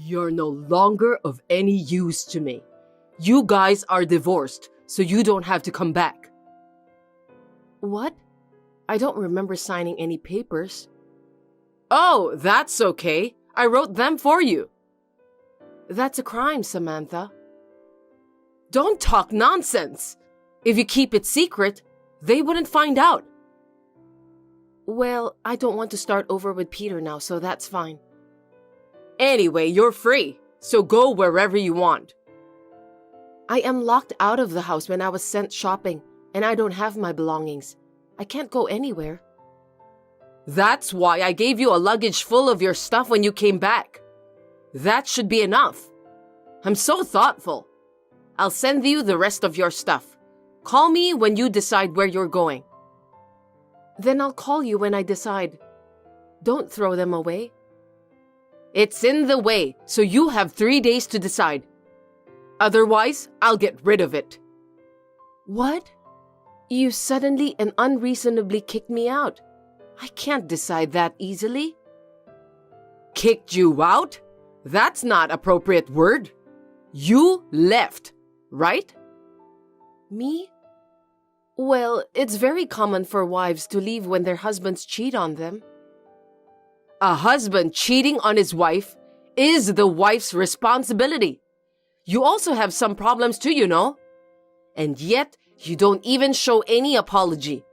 You're no longer of any use to me. You guys are divorced, so you don't have to come back. What? I don't remember signing any papers. Oh, that's okay. I wrote them for you. That's a crime, Samantha. Don't talk nonsense. If you keep it secret, they wouldn't find out. Well, I don't want to start over with Peter now, so that's fine. Anyway, you're free, so go wherever you want. I am locked out of the house when I was sent shopping, and I don't have my belongings. I can't go anywhere. That's why I gave you a luggage full of your stuff when you came back. That should be enough. I'm so thoughtful. I'll send you the rest of your stuff. Call me when you decide where you're going. Then I'll call you when I decide. Don't throw them away. It's in the way, so you have 3 days to decide. Otherwise, I'll get rid of it. What? You suddenly and unreasonably kicked me out. I can't decide that easily. Kicked you out? That's not appropriate word. You left, right? Me? Well, it's very common for wives to leave when their husbands cheat on them. A husband cheating on his wife is the wife's responsibility. You also have some problems too, you know. And yet, you don't even show any apology.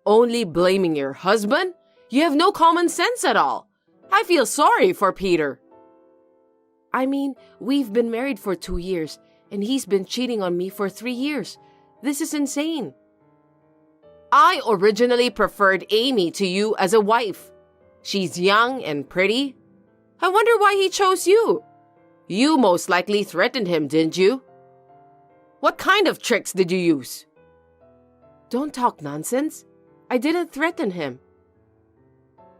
Only blaming your husband? You have no common sense at all. I feel sorry for Peter. I mean, we've been married for 2 years, and he's been cheating on me for 3 years. This is insane. I originally preferred Amy to you as a wife. She's young and pretty. I wonder why he chose you. You most likely threatened him, didn't you? What kind of tricks did you use? Don't talk nonsense. I didn't threaten him.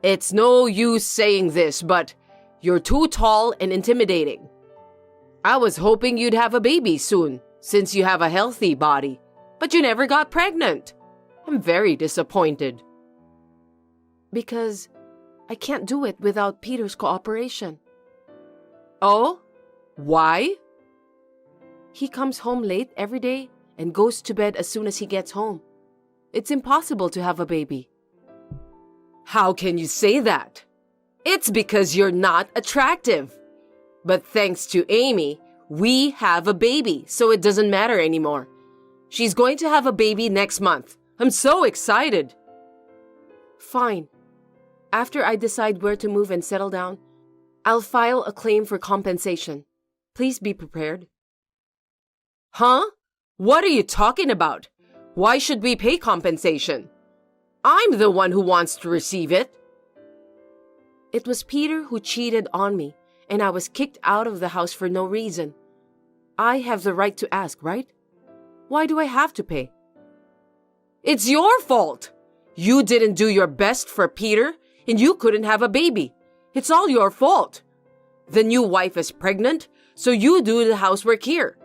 It's no use saying this, but you're too tall and intimidating. I was hoping you'd have a baby soon, since you have a healthy body, but you never got pregnant. I'm very disappointed. Because I can't do it without Peter's cooperation. Oh? Why? He comes home late every day and goes to bed as soon as he gets home. It's impossible to have a baby. How can you say that? It's because you're not attractive. But thanks to Amy, we have a baby, so it doesn't matter anymore. She's going to have a baby next month. I'm so excited. Fine. After I decide where to move and settle down, I'll file a claim for compensation. Please be prepared. Huh? What are you talking about? Why should we pay compensation? I'm the one who wants to receive it. It was Peter who cheated on me, and I was kicked out of the house for no reason. I have the right to ask, right? Why do I have to pay? It's your fault. You didn't do your best for Peter, and you couldn't have a baby. It's all your fault. The new wife is pregnant, so you do the housework here.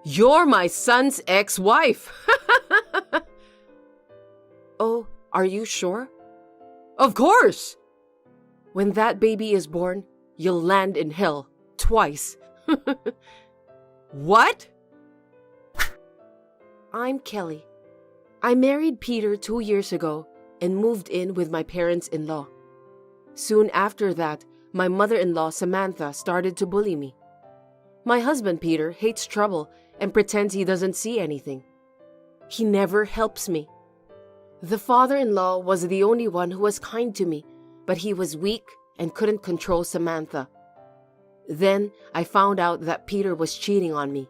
You're my son's ex-wife. Oh, are you sure? Of course. When that baby is born, you'll land in hell twice. What? I'm Kelly. I married Peter 2 years ago and moved in with my parents-in-law. Soon after that, my mother-in-law Samantha started to bully me. My husband Peter hates trouble and pretends he doesn't see anything. He never helps me. The father-in-law was the only one who was kind to me, but he was weak and couldn't control Samantha. Then I found out that Peter was cheating on me.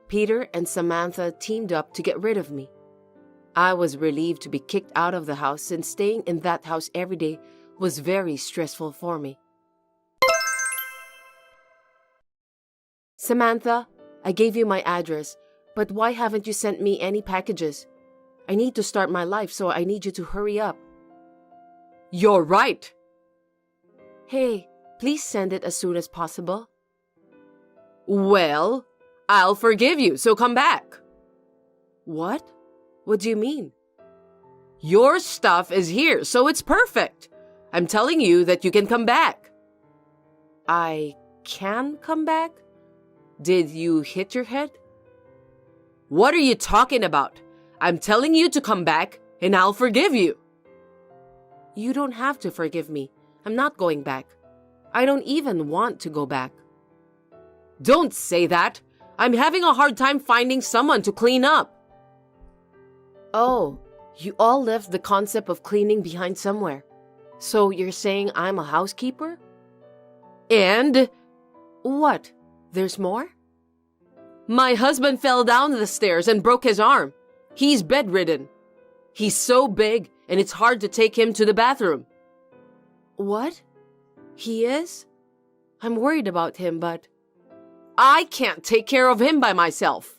Peter and Samantha teamed up to get rid of me. I was relieved to be kicked out of the house since staying in that house every day was very stressful for me. Samantha, I gave you my address, but why haven't you sent me any packages? I need to start my life, so I need you to hurry up. You're right. Hey, please send it as soon as possible. Well, I'll forgive you, so come back. What? What do you mean? Your stuff is here, so it's perfect. I'm telling you that you can come back. I can come back? Did you hit your head? What are you talking about? I'm telling you to come back, and I'll forgive you. You don't have to forgive me. I'm not going back. I don't even want to go back. Don't say that. I'm having a hard time finding someone to clean up. Oh, you all left the concept of cleaning behind somewhere. So you're saying I'm a housekeeper? And What? There's more? my husband fell down the stairs and broke his arm. He's bedridden. He's so big, and it's hard to take him to the bathroom. What? He is? I'm worried about him, but I can't take care of him by myself.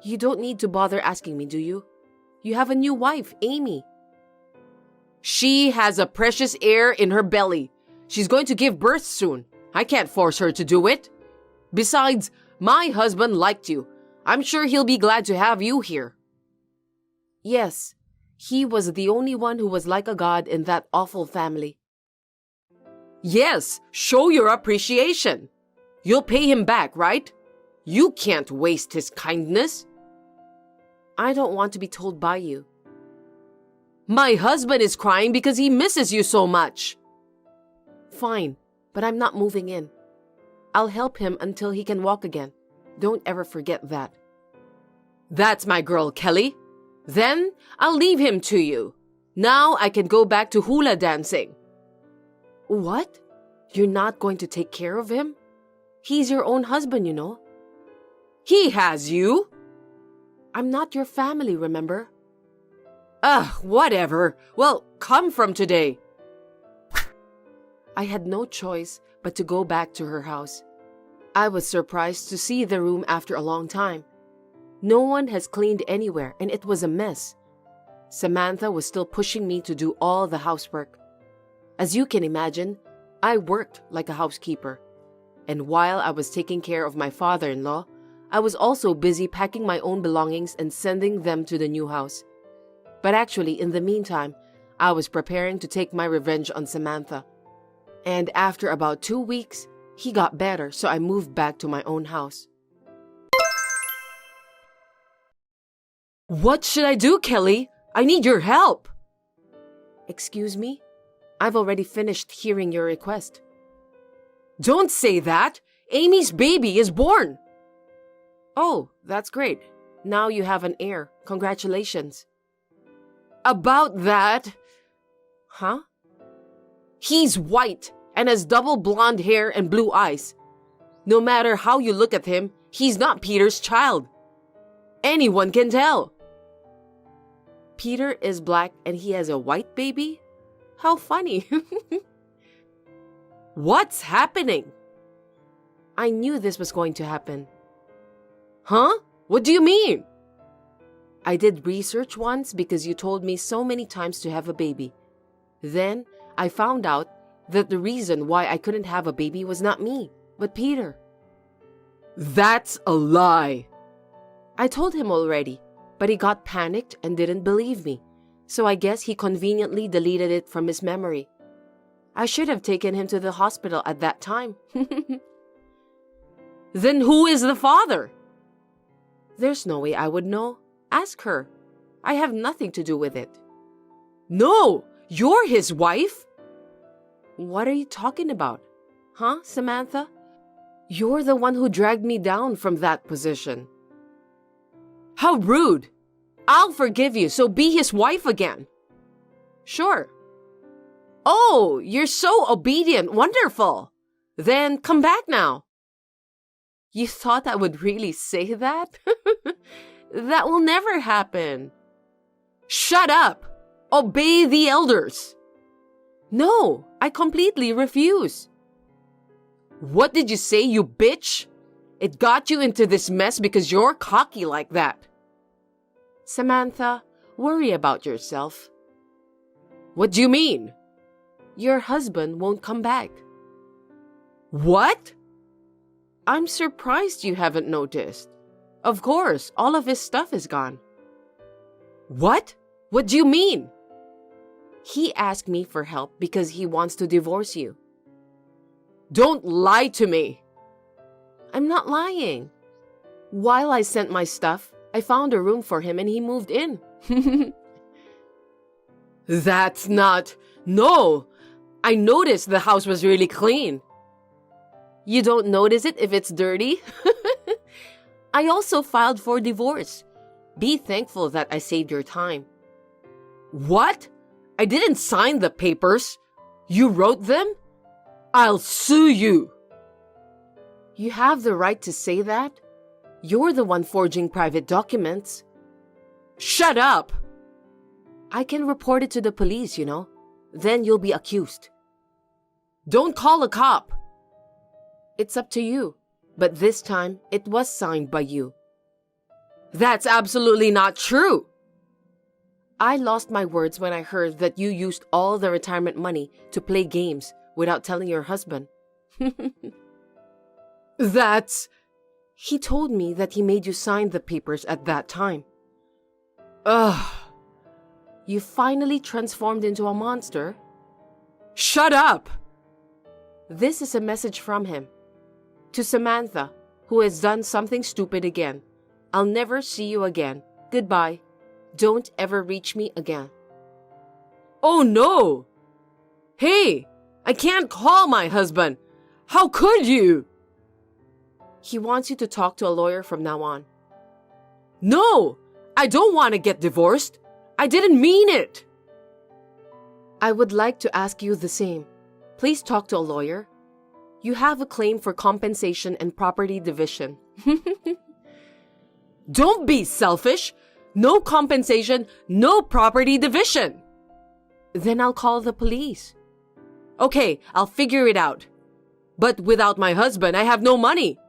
you don't need to bother asking me, do you? You have a new wife, Amy. She has a precious heir in her belly. She's going to give birth soon. I can't force her to do it. Besides, my husband liked you. I'm sure he'll be glad to have you here. Yes, he was the only one who was like a god in that awful family. Yes, show your appreciation. You'll pay him back, right? You can't waste his kindness. I don't want to be told by you. My husband is crying because he misses you so much. Fine, but I'm not moving in. I'll help him until he can walk again. Don't ever forget that. That's my girl, Kelly. Then I'll leave him to you. Now I can go back to hula dancing. What? You're not going to take care of him? He's your own husband, you know. He has you. I'm not your family, remember? Whatever. Well, come from today. I had no choice but to go back to her house. I was surprised to see the room after a long time. No one has cleaned anywhere, and it was a mess. Samantha was still pushing me to do all the housework. As you can imagine, I worked like a housekeeper. And while I was taking care of my father-in-law, I was also busy packing my own belongings and sending them to the new house. But actually, in the meantime, I was preparing to take my revenge on Samantha. And after about 2 weeks, he got better, so I moved back to my own house. What should I do, Kelly? I need your help. Excuse me? I've already finished hearing your request. Don't say that. Amy's baby is born. Oh, that's great. Now you have an heir. Congratulations. About that, Huh? he's white and has double blonde hair and blue eyes. No matter how you look at him, he's not Peter's child. Anyone can tell. Peter is black and he has a white baby? How funny. What's happening? I knew this was going to happen. Huh? What do you mean? I did research once because you told me so many times to have a baby. Then I found out that the reason why I couldn't have a baby was not me, but Peter. That's a lie. I told him already, but he got panicked and didn't believe me. So I guess he conveniently deleted it from his memory. I should have taken him to the hospital at that time. Then who is the father? There's no way I would know. Ask her. I have nothing to do with it. No, you're his wife. What are you talking about? Huh, Samantha? You're the one who dragged me down from that position. How rude. I'll forgive you, so be his wife again. Sure. Oh, you're so obedient. Wonderful. Then come back now. You thought I would really say that? That will never happen. Shut up. Obey the elders. No, I completely refuse. What did you say, you bitch? It got you into this mess because you're cocky like that. Samantha, worry about yourself. What do you mean? Your husband won't come back. What? I'm surprised you haven't noticed. Of course, all of his stuff is gone. What? What do you mean? He asked me for help because he wants to divorce you. Don't lie to me. I'm not lying. While I sent my stuff, I found a room for him and he moved in. That's not... No! I noticed the house was really clean. You don't notice it if it's dirty? I also filed for divorce. Be thankful that I saved your time. What? I didn't sign the papers. You wrote them? I'll sue you. You have the right to say that. You're the one forging private documents. Shut up! I can report it to the police, you know. Then you'll be accused. Don't call a cop. It's up to you. But this time, it was signed by you. That's absolutely not true. I lost my words when I heard that you used all the retirement money to play games without telling your husband. That's... He told me that he made you sign the papers at that time. Ugh. You finally transformed into a monster. Shut up! This is a message from him. To Samantha, who has done something stupid again. I'll never see you again. Goodbye. Don't ever reach me again. Oh no! Hey, I can't call my husband. How could you? He wants you to talk to a lawyer from now on. No! I don't want to get divorced. I didn't mean it. I would like to ask you the same. Please talk to a lawyer. You have a claim for compensation and property division. Don't be selfish. No compensation, no property division. Then I'll call the police. Okay, I'll figure it out. But without my husband, I have no money.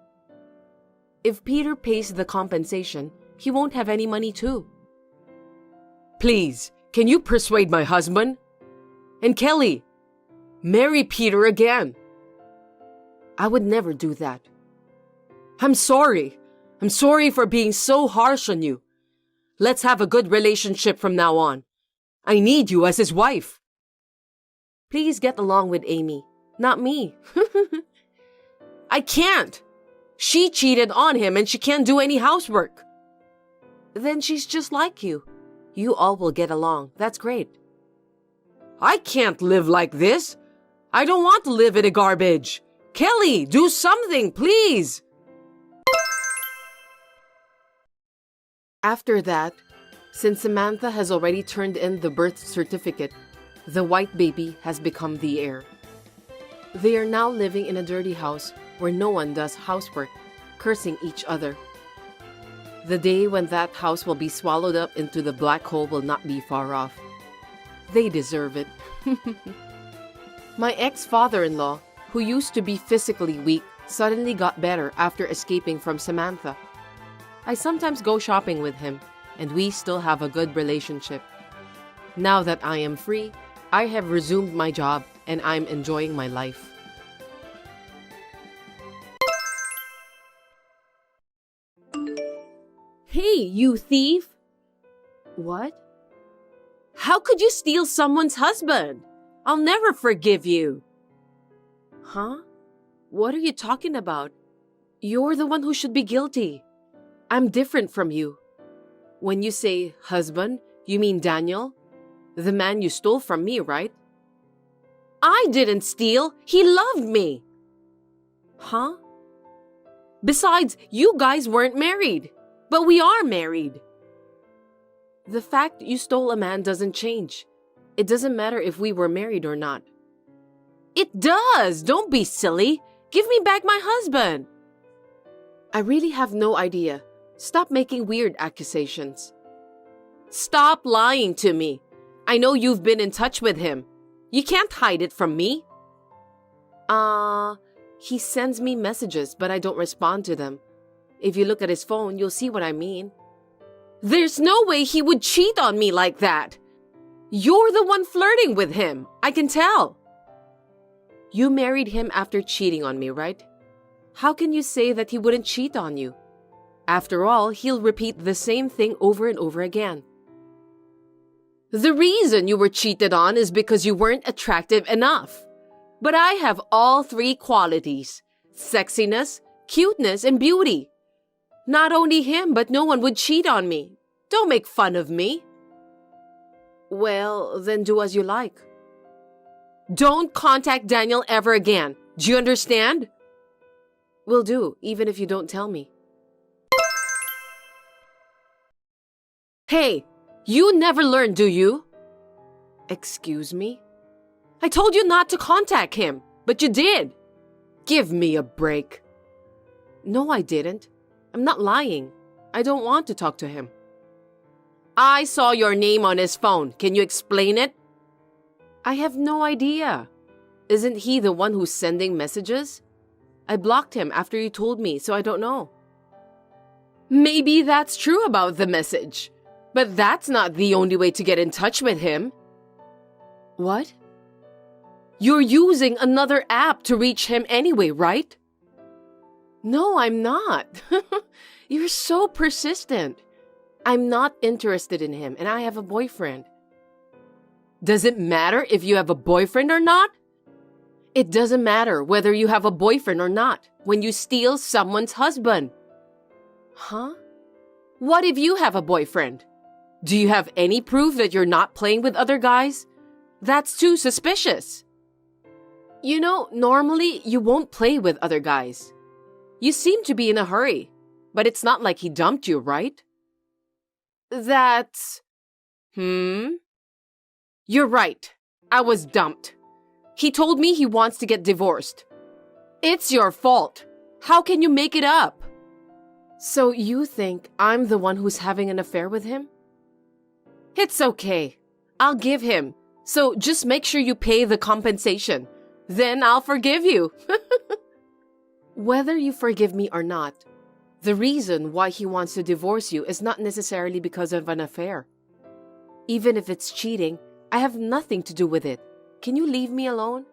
If Peter pays the compensation, he won't have any money too. Please, can you persuade my husband? And Kelly, marry Peter again. I would never do that. I'm sorry. I'm sorry for being so harsh on you. Let's have a good relationship from now on. I need you as his wife. Please get along with Amy, not me. I can't. She cheated on him and she can't do any housework. Then she's just like you. You all will get along. That's great. I can't live like this. I don't want to live in a garbage. Kelly, do something, please. After that, since Samantha has already turned in the birth certificate, the white baby has become the heir. They are now living in a dirty house where no one does housework, cursing each other. The day when that house will be swallowed up into the black hole will not be far off. They deserve it. My ex-father-in-law, who used to be physically weak, suddenly got better after escaping from Samantha. I sometimes go shopping with him, and we still have a good relationship. Now that I am free, I have resumed my job and I'm enjoying my life. Hey, you thief! What? How could you steal someone's husband? I'll never forgive you. Huh? What are you talking about? You're the one who should be guilty. I'm different from you. When you say husband, you mean Daniel? The man you stole from me, right? I didn't steal. He loved me. Huh? Besides, you guys weren't married. But we are married. The fact you stole a man doesn't change. It doesn't matter if we were married or not. It does. Don't be silly. Give me back my husband. I really have no idea. Stop making weird accusations. Stop lying to me. I know you've been in touch with him. You can't hide it from me. He sends me messages, but I don't respond to them. If you look at his phone, you'll see what I mean. There's no way he would cheat on me like that. You're the one flirting with him. I can tell. You married him after cheating on me, right? How can you say that he wouldn't cheat on you? After all, he'll repeat the same thing over and over again. The reason you were cheated on is because you weren't attractive enough. But I have all three qualities: sexiness, cuteness, and beauty. Not only him, but no one would cheat on me. Don't make fun of me. Well, then do as you like. Don't contact Daniel ever again. Do you understand? Will do, even if you don't tell me. Hey, you never learn, do you? Excuse me? I told you not to contact him, but you did. Give me a break. No, I didn't. I'm not lying. I don't want to talk to him. I saw your name on his phone. Can you explain it? I have no idea. Isn't he the one who's sending messages? I blocked him after you told me, so I don't know. Maybe that's true about the message, but that's not the only way to get in touch with him. What? You're using another app to reach him anyway, right? No, I'm not. You're so persistent. I'm not interested in him, and I have a boyfriend. Does it matter if you have a boyfriend or not? It doesn't matter whether you have a boyfriend or not when you steal someone's husband. Huh? What if you have a boyfriend? Do you have any proof that you're not playing with other guys? That's too suspicious. You know, normally you won't play with other guys. You seem to be in a hurry, but it's not like he dumped you, right? That's... You're right. I was dumped. He told me he wants to get divorced. It's your fault. How can you make it up? So you think I'm the one who's having an affair with him? It's okay. I'll give him. So just make sure you pay the compensation. Then I'll forgive you. Whether you forgive me or not, the reason why he wants to divorce you is not necessarily because of an affair. Even if it's cheating, I have nothing to do with it. Can you leave me alone?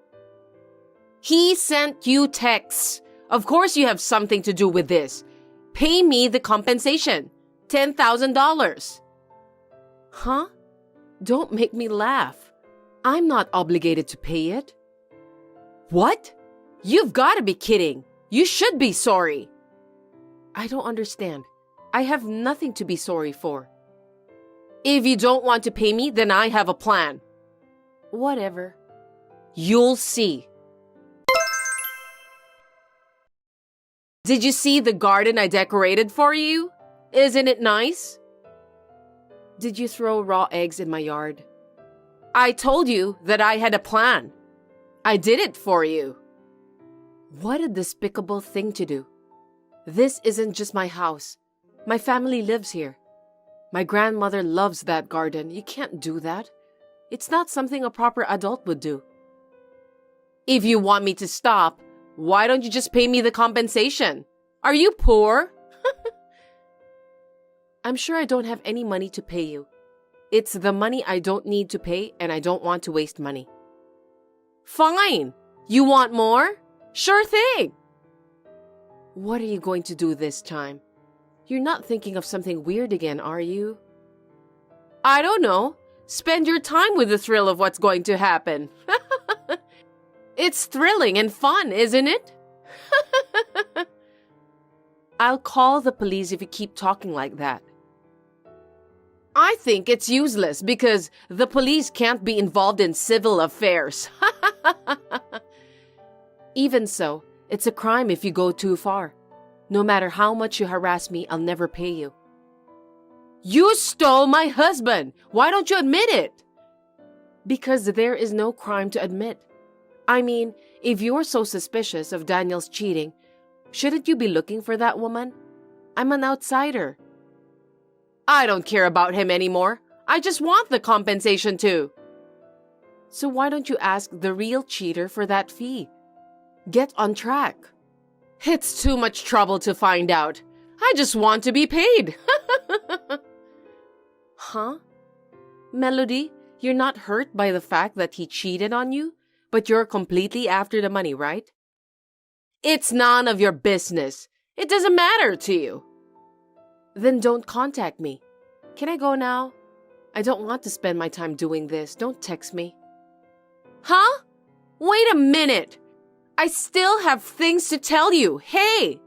He sent you texts. Of course you have something to do with this. Pay me the compensation. $10,000. Huh? Don't make me laugh. I'm not obligated to pay it. What? You've got to be kidding. You should be sorry. I don't understand. I have nothing to be sorry for. If you don't want to pay me, then I have a plan. Whatever. You'll see. Did you see the garden I decorated for you? Isn't it nice? Did you throw raw eggs in my yard? I told you that I had a plan. I did it for you. What a despicable thing to do. This isn't just my house. My family lives here. My grandmother loves that garden. You can't do that. It's not something a proper adult would do. If you want me to stop, why don't you just pay me the compensation? Are you poor? I'm sure I don't have any money to pay you. It's the money I don't need to pay, and I don't want to waste money. Fine. You want more? Sure thing. What are you going to do this time? You're not thinking of something weird again, are you? I don't know. Spend your time with the thrill of what's going to happen. It's thrilling and fun, isn't it? I'll call the police if you keep talking like that. I think it's useless because the police can't be involved in civil affairs. Even so, it's a crime if you go too far. No matter how much you harass me, I'll never pay you. You stole my husband. Why don't you admit it? Because there is no crime to admit. I mean, if you're so suspicious of Daniel's cheating, shouldn't you be looking for that woman? I'm an outsider. I don't care about him anymore. I just want the compensation too. So why don't you ask the real cheater for that fee? Get on track. It's too much trouble to find out. I just want to be paid. Huh? Melody, you're not hurt by the fact that he cheated on you, but you're completely after the money, right? It's none of your business. It doesn't matter to you. Then don't contact me. Can I go now? I don't want to spend my time doing this. Don't text me. Huh? Wait a minute! I still have things to tell you. Hey!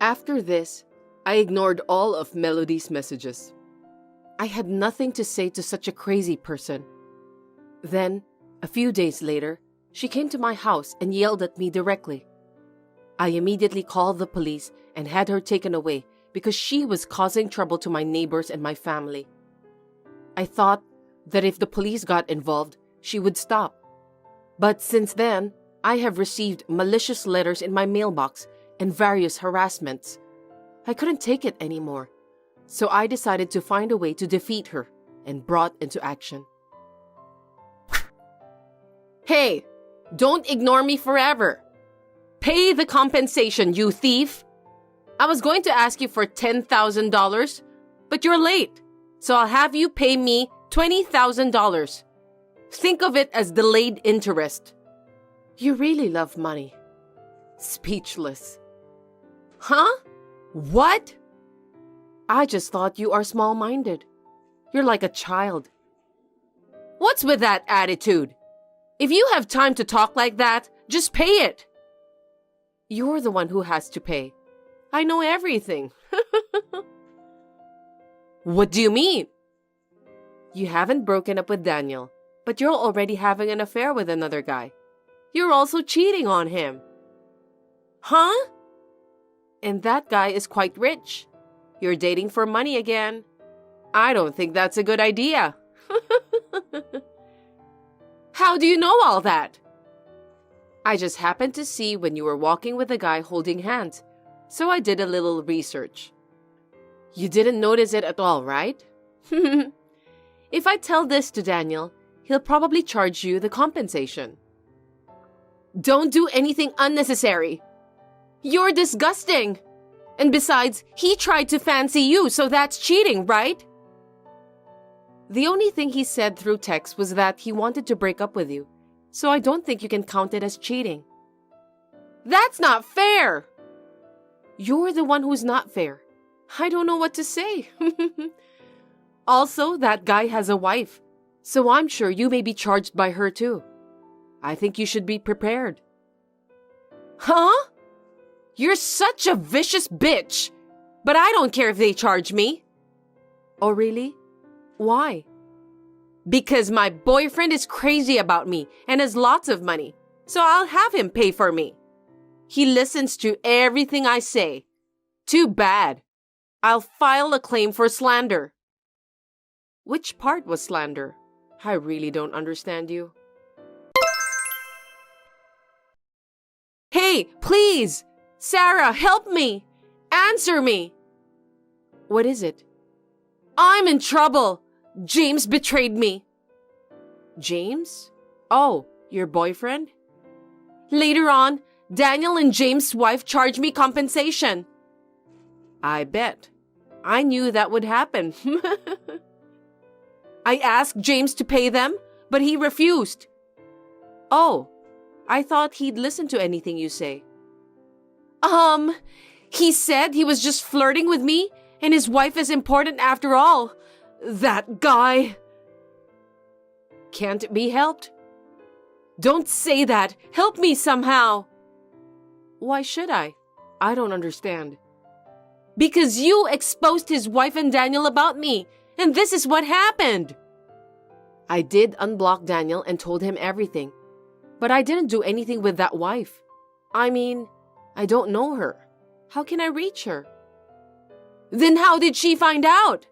After this, I ignored all of Melody's messages. I had nothing to say to such a crazy person. Then, a few days later, she came to my house and yelled at me directly. I immediately called the police and had her taken away because she was causing trouble to my neighbors and my family. I thought that if the police got involved, she would stop. But since then, I have received malicious letters in my mailbox and various harassments. I couldn't take it anymore, so I decided to find a way to defeat her and brought into action. Hey! Don't ignore me forever! Pay the compensation, you thief! I was going to ask you for $10,000, but you're late, so I'll have you pay me $20,000. Think of it as delayed interest. You really love money. Speechless. Huh? What? I just thought you are small-minded. You're like a child. What's with that attitude? If you have time to talk like that, just pay it. You're the one who has to pay. I know everything. What do you mean? You haven't broken up with Daniel, but you're already having an affair with another guy. You're also cheating on him. Huh? And that guy is quite rich. You're dating for money again. I don't think that's a good idea. How do you know all that? I just happened to see when you were walking with a guy holding hands, so I did a little research. You didn't notice it at all, right? If I tell this to Daniel, he'll probably charge you the compensation. Don't do anything unnecessary. You're disgusting. And besides, he tried to fancy you, so that's cheating, right? The only thing he said through text was that he wanted to break up with you, so I don't think you can count it as cheating. That's not fair! You're the one who's not fair. I don't know what to say. Also, that guy has a wife, so I'm sure you may be charged by her too. I think you should be prepared. Huh? You're such a vicious bitch! But I don't care if they charge me. Oh, really? Why? Because my boyfriend is crazy about me and has lots of money, so I'll have him pay for me. He listens to everything I say. Too bad. I'll file a claim for slander. Which part was slander? I really don't understand you. Hey, please! Sarah, help me! Answer me! What is it? I'm in trouble! James betrayed me. James? Oh, your boyfriend? Later on, Daniel and James' wife charged me compensation. I bet. I knew that would happen. I asked James to pay them, but he refused. Oh, I thought he'd listen to anything you say. He said he was just flirting with me and his wife is important after all. That guy. Can't it be helped? Don't say that. Help me somehow. Why should I? I don't understand. Because you exposed his wife and Daniel about me, and this is what happened. I did unblock Daniel and told him everything, but I didn't do anything with that wife. I mean, I don't know her. How can I reach her? Then how did she find out?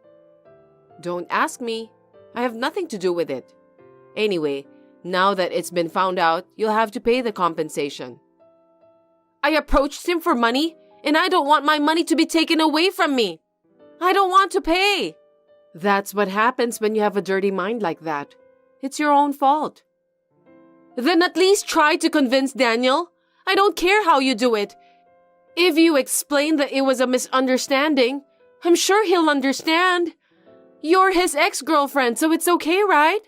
Don't ask me. I have nothing to do with it. Anyway, now that it's been found out, you'll have to pay the compensation. I approached him for money, and I don't want my money to be taken away from me. I don't want to pay. That's what happens when you have a dirty mind like that. It's your own fault. Then at least try to convince Daniel. I don't care how you do it. If you explain that it was a misunderstanding, I'm sure he'll understand. You're his ex-girlfriend, so it's okay, right?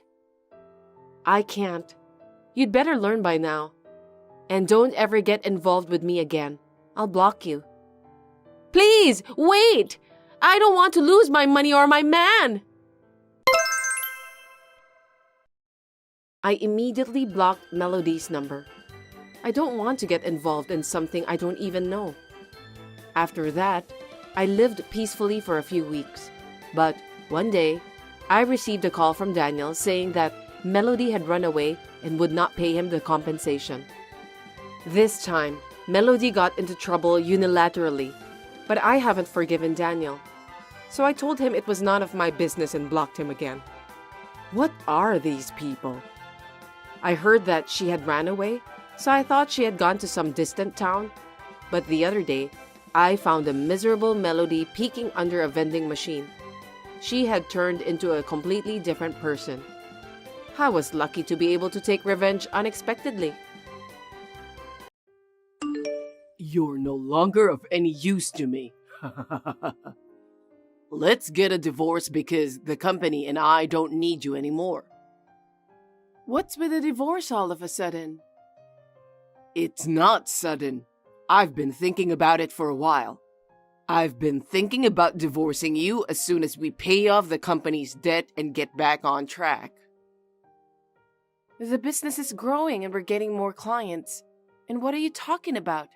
I can't. You'd better learn by now. And don't ever get involved with me again. I'll block you. Please, wait! I don't want to lose my money or my man. I immediately blocked Melody's number. I don't want to get involved in something I don't even know. After that, I lived peacefully for a few weeks. But one day, I received a call from Daniel saying that Melody had run away and would not pay him the compensation. This time, Melody got into trouble unilaterally, but I haven't forgiven Daniel. So I told him it was none of my business and blocked him again. What are these people? I heard that she had ran away, so I thought she had gone to some distant town. But the other day, I found a miserable Melody peeking under a vending machine. She had turned into a completely different person. I was lucky to be able to take revenge unexpectedly. You're no longer of any use to me. Let's get a divorce because the company and I don't need you anymore. What's with a divorce all of a sudden? It's not sudden. I've been thinking about it for a while. I've been thinking about divorcing you as soon as we pay off the company's debt and get back on track. The business is growing and we're getting more clients. And what are you talking about?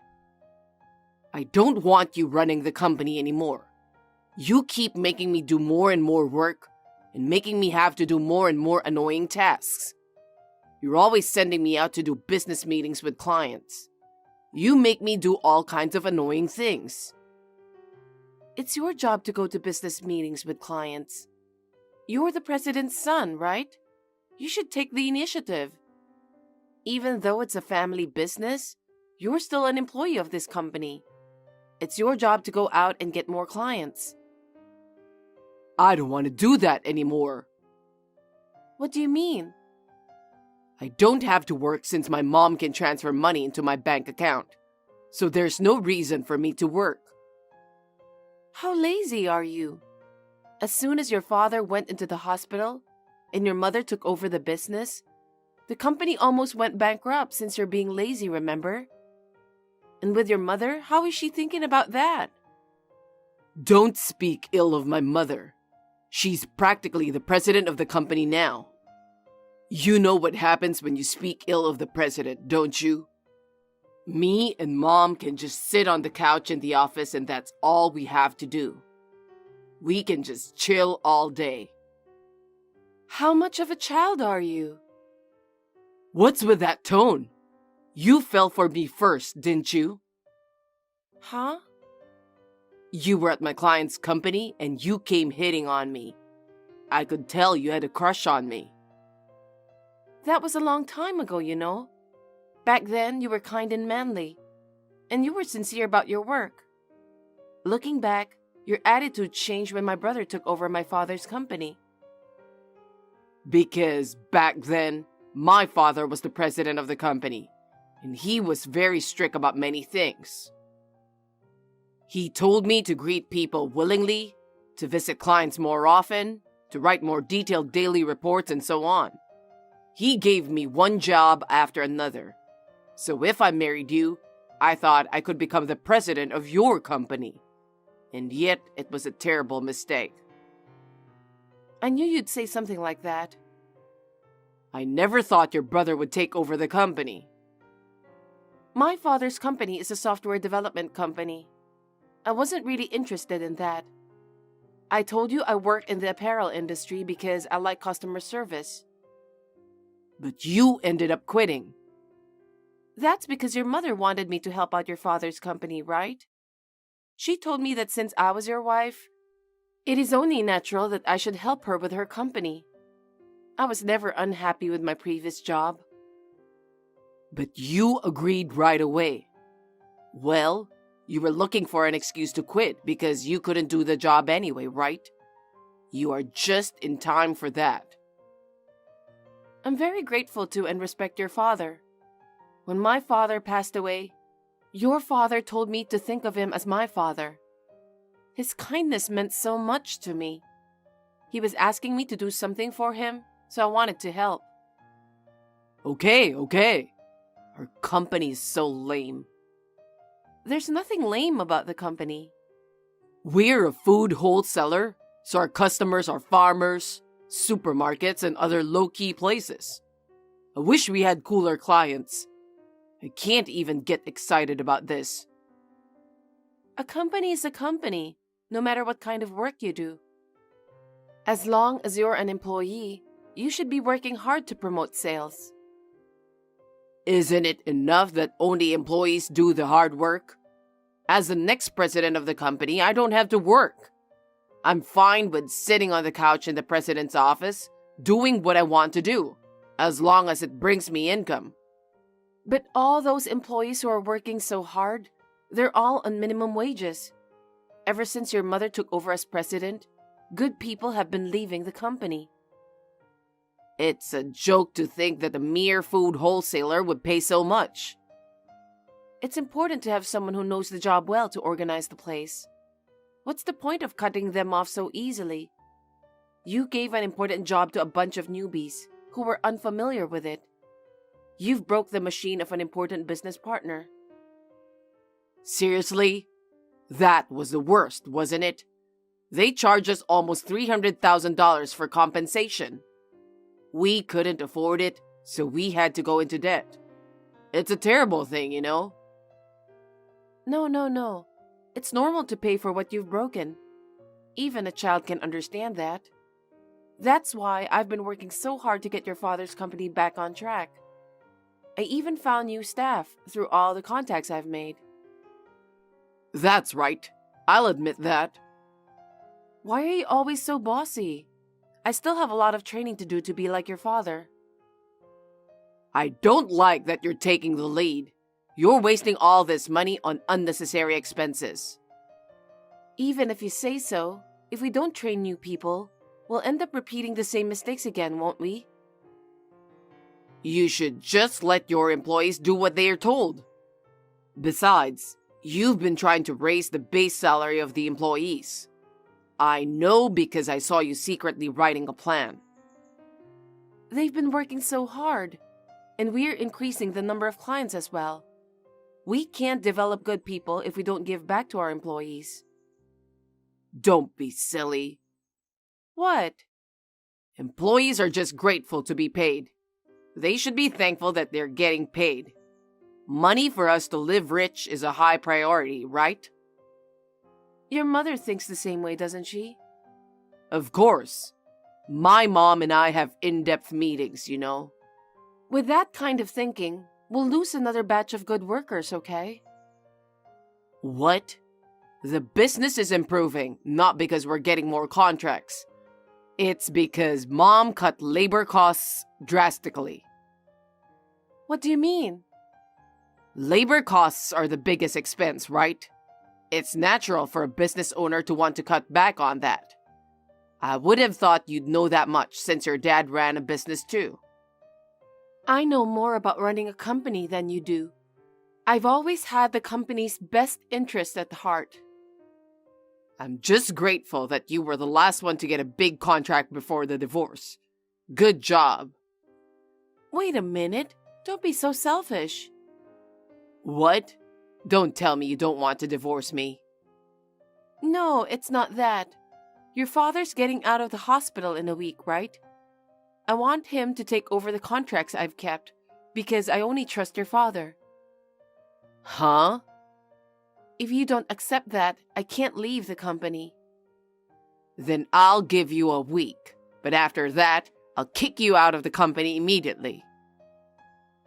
I don't want you running the company anymore. You keep making me do more and more work and making me have to do more and more annoying tasks. You're always sending me out to do business meetings with clients. You make me do all kinds of annoying things. It's your job to go to business meetings with clients. You're the president's son, right? You should take the initiative. Even though it's a family business, you're still an employee of this company. It's your job to go out and get more clients. I don't want to do that anymore. What do you mean? I don't have to work since my mom can transfer money into my bank account. So there's no reason for me to work. How lazy are you? As soon as your father went into the hospital and your mother took over the business, the company almost went bankrupt since you're being lazy, remember? And with your mother, how is she thinking about that? Don't speak ill of my mother. She's practically the president of the company now. You know what happens when you speak ill of the president, don't you? Me and Mom can just sit on the couch in the office and that's all we have to do. We can just chill all day. How much of a child are you? What's with that tone? You fell for me first, didn't you? Huh? You were at my client's company and you came hitting on me. I could tell you had a crush on me. That was a long time ago, you know. Back then, you were kind and manly, and you were sincere about your work. Looking back, your attitude changed when my brother took over my father's company. Because back then, my father was the president of the company, and he was very strict about many things. He told me to greet people willingly, to visit clients more often, to write more detailed daily reports, and so on. He gave me one job after another. So if I married you, I thought I could become the president of your company. And yet, it was a terrible mistake. I knew you'd say something like that. I never thought your brother would take over the company. My father's company is a software development company. I wasn't really interested in that. I told you I work in the apparel industry because I like customer service. But you ended up quitting. That's because your mother wanted me to help out your father's company, right? She told me that since I was your wife, it is only natural that I should help her with her company. I was never unhappy with my previous job. But you agreed right away. Well, you were looking for an excuse to quit because you couldn't do the job anyway, right? You are just in time for that. I'm very grateful to and respect your father. When my father passed away, your father told me to think of him as my father. His kindness meant so much to me. He was asking me to do something for him, so I wanted to help. Okay. Our company is so lame. There's nothing lame about the company. We're a food wholesaler, so our customers are farmers, supermarkets, and other low-key places. I wish we had cooler clients. I can't even get excited about this. A company is a company, no matter what kind of work you do. As long as you're an employee, you should be working hard to promote sales. Isn't it enough that only employees do the hard work? As the next president of the company, I don't have to work. I'm fine with sitting on the couch in the president's office, doing what I want to do, as long as it brings me income. But all those employees who are working so hard, they're all on minimum wages. Ever since your mother took over as president, good people have been leaving the company. It's a joke to think that a mere food wholesaler would pay so much. It's important to have someone who knows the job well to organize the place. What's the point of cutting them off so easily? You gave an important job to a bunch of newbies who were unfamiliar with it. You've broke the machine of an important business partner. Seriously? That was the worst, wasn't it? They charged us almost $300,000 for compensation. We couldn't afford it, so we had to go into debt. It's a terrible thing, you know? No. It's normal to pay for what you've broken. Even a child can understand that. That's why I've been working so hard to get your father's company back on track. I even found new staff through all the contacts I've made. That's right. I'll admit that. Why are you always so bossy? I still have a lot of training to do to be like your father. I don't like that you're taking the lead. You're wasting all this money on unnecessary expenses. Even if you say so, if we don't train new people, we'll end up repeating the same mistakes again, won't we? You should just let your employees do what they are told. Besides, you've been trying to raise the base salary of the employees. I know because I saw you secretly writing a plan. They've been working so hard, and we're increasing the number of clients as well. We can't develop good people if we don't give back to our employees. Don't be silly. What? Employees are just grateful to be paid. They should be thankful that they're getting paid. Money for us to live rich is a high priority, right? Your mother thinks the same way, doesn't she? Of course. My mom and I have in-depth meetings, you know. With that kind of thinking, we'll lose another batch of good workers, okay? What? The business is improving, not because we're getting more contracts. It's because Mom cut labor costs drastically. What do you mean? Labor costs are the biggest expense, right? It's natural for a business owner to want to cut back on that. I would have thought you'd know that much since your dad ran a business too. I know more about running a company than you do. I've always had the company's best interest at the heart. I'm just grateful that you were the last one to get a big contract before the divorce. Good job. Wait a minute. Don't be so selfish. What? Don't tell me you don't want to divorce me. No, it's not that. Your father's getting out of the hospital in a week, right? I want him to take over the contracts I've kept because I only trust your father. Huh? If you don't accept that, I can't leave the company. Then I'll give you a week, but after that, I'll kick you out of the company immediately.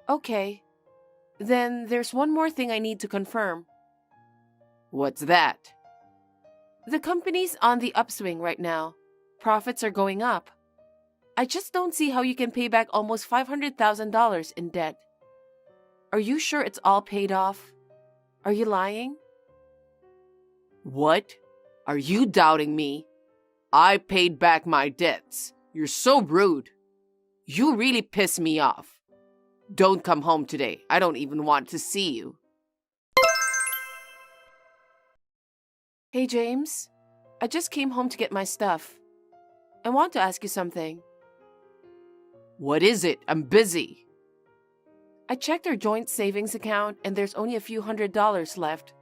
Okay. Then there's one more thing I need to confirm. What's that? The company's on the upswing right now. Profits are going up. I just don't see how you can pay back almost $500,000 in debt. Are you sure it's all paid off? Are you lying? What? Are you doubting me? I paid back my debts. You're so rude. You really piss me off. Don't come home today. I don't even want to see you. Hey, James. I just came home to get my stuff. I want to ask you something. What is it? I'm busy. I checked our joint savings account and there's only a few $100s left.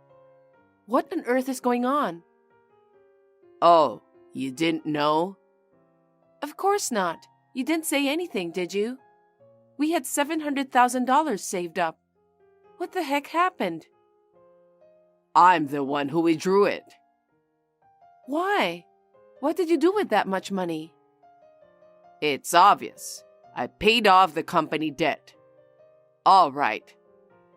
What on earth is going on? Oh, you didn't know? Of course not. You didn't say anything, did you? We had $700,000 saved up. What the heck happened? I'm the one who withdrew it. Why? What did you do with that much money? It's obvious. I paid off the company debt. All right.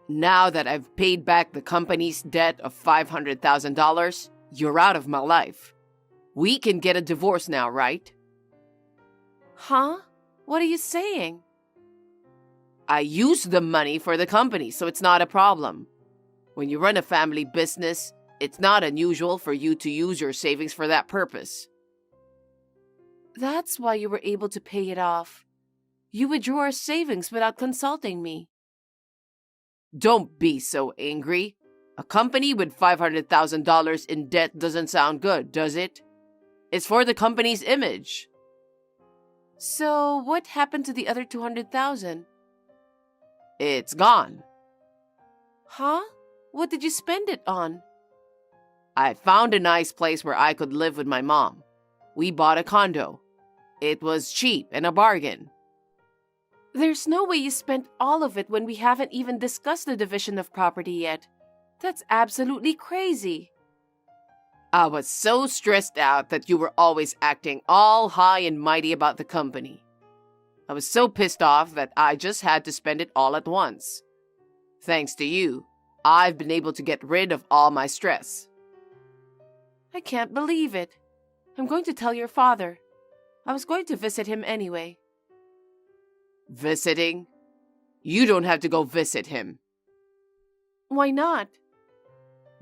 Now that I've paid back the company's debt of $500,000, you're out of my life. We can get a divorce now, right? Huh? What are you saying? I used the money for the company, so it's not a problem. When you run a family business, it's not unusual for you to use your savings for that purpose. That's why you were able to pay it off. You withdrew our savings without consulting me. Don't be so angry. A company with $500,000 in debt doesn't sound good, does it? It's for the company's image. So, what happened to the other $200,000? It's gone. Huh? What did you spend it on? I found a nice place where I could live with my mom. We bought a condo. It was cheap and a bargain. There's no way you spent all of it when we haven't even discussed the division of property yet. That's absolutely crazy. I was so stressed out that you were always acting all high and mighty about the company. I was so pissed off that I just had to spend it all at once. Thanks to you, I've been able to get rid of all my stress. I can't believe it. I'm going to tell your father. I was going to visit him anyway. Visiting? You don't have to go visit him. Why not?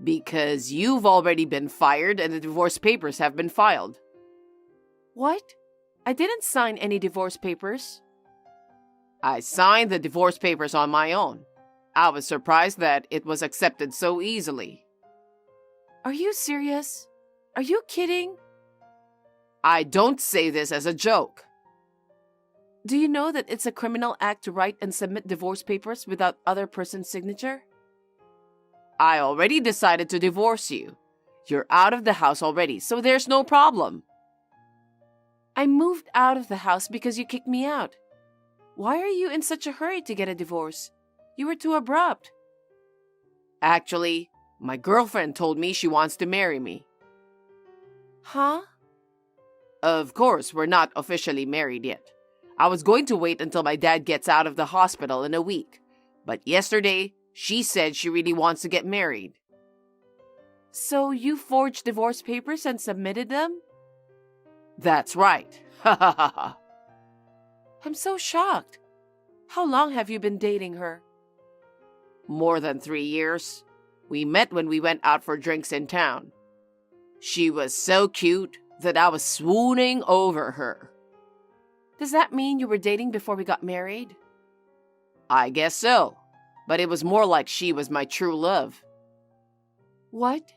Because you've already been fired and the divorce papers have been filed. What? I didn't sign any divorce papers. I signed the divorce papers on my own. I was surprised that it was accepted so easily. Are you serious? Are you kidding? I don't say this as a joke. Do you know that it's a criminal act to write and submit divorce papers without other person's signature? I already decided to divorce you. You're out of the house already, so there's no problem. I moved out of the house because you kicked me out. Why are you in such a hurry to get a divorce? You were too abrupt. Actually, my girlfriend told me she wants to marry me. Huh? Of course, we're not officially married yet. I was going to wait until my dad gets out of the hospital in a week. But yesterday, she said she really wants to get married. So you forged divorce papers and submitted them? That's right. Ha ha ha ha. I'm so shocked. How long have you been dating her? More than 3 years. We met when we went out for drinks in town. She was so cute that I was swooning over her. Does that mean you were dating before we got married? I guess so, but it was more like she was my true love. What?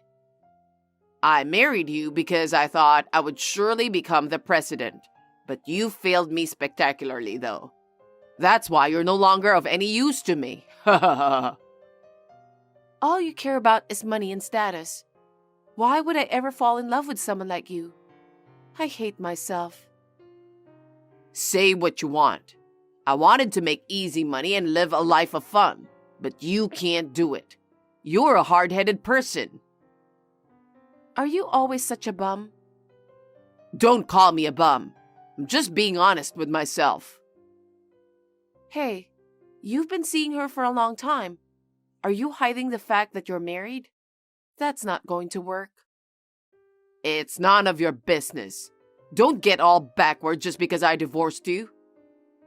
I married you because I thought I would surely become the president, but you failed me spectacularly, though. That's why you're no longer of any use to me. Ha ha ha. All you care about is money and status. Why would I ever fall in love with someone like you? I hate myself. Say what you want. I wanted to make easy money and live a life of fun, but you can't do it. You're a hard-headed person. Are you always such a bum? Don't call me a bum. I'm just being honest with myself. Hey, you've been seeing her for a long time. Are you hiding the fact that you're married? That's not going to work. It's none of your business. Don't get all backward just because I divorced you.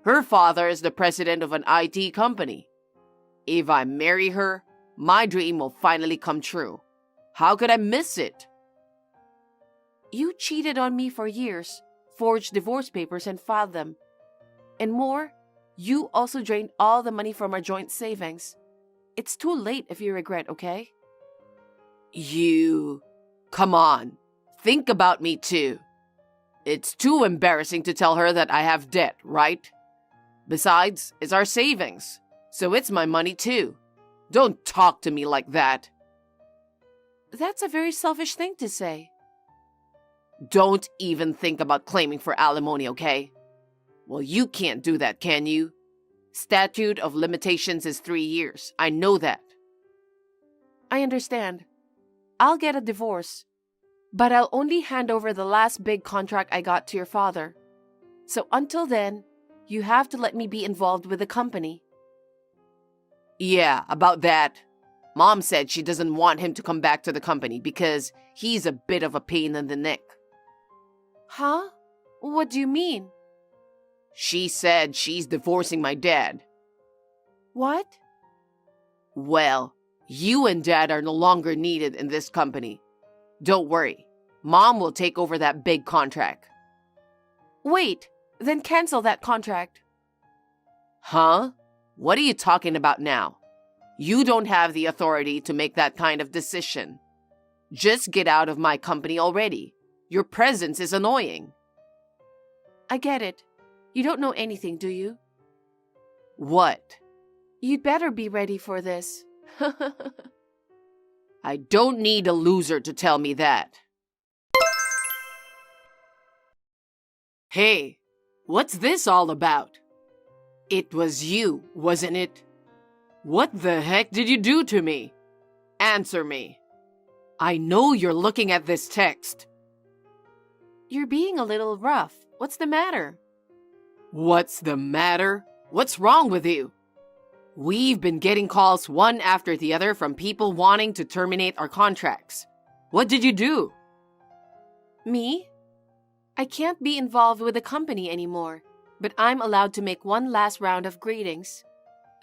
Her father is the president of an IT company. If I marry her, my dream will finally come true. How could I miss it? You cheated on me for years, forged divorce papers and filed them. And more, you also drained all the money from our joint savings. It's too late if you regret, okay? Come on. Think about me too. It's too embarrassing to tell her that I have debt, right? Besides, it's our savings, so it's my money too. Don't talk to me like that. That's a very selfish thing to say. Don't even think about claiming for alimony, okay? Well, you can't do that, can you? Statute of limitations is 3 years. I know that. I understand. I'll get a divorce, but I'll only hand over the last big contract I got to your father. So until then, you have to let me be involved with the company. Yeah, about that. Mom said she doesn't want him to come back to the company because he's a bit of a pain in the neck. Huh? What do you mean? She said she's divorcing my dad. What? Well, you and Dad are no longer needed in this company. Don't worry. Mom will take over that big contract. Wait, then cancel that contract. Huh? What are you talking about now? You don't have the authority to make that kind of decision. Just get out of my company already. Your presence is annoying. I get it. You don't know anything, do you? What? You'd better be ready for this. I don't need a loser to tell me that. Hey, what's this all about? It was you, wasn't it? What the heck did you do to me? Answer me. I know you're looking at this text. You're being a little rough. What's the matter? What's the matter? What's wrong with you? We've been getting calls one after the other from people wanting to terminate our contracts. What did you do? Me? I can't be involved with the company anymore, but I'm allowed to make one last round of greetings.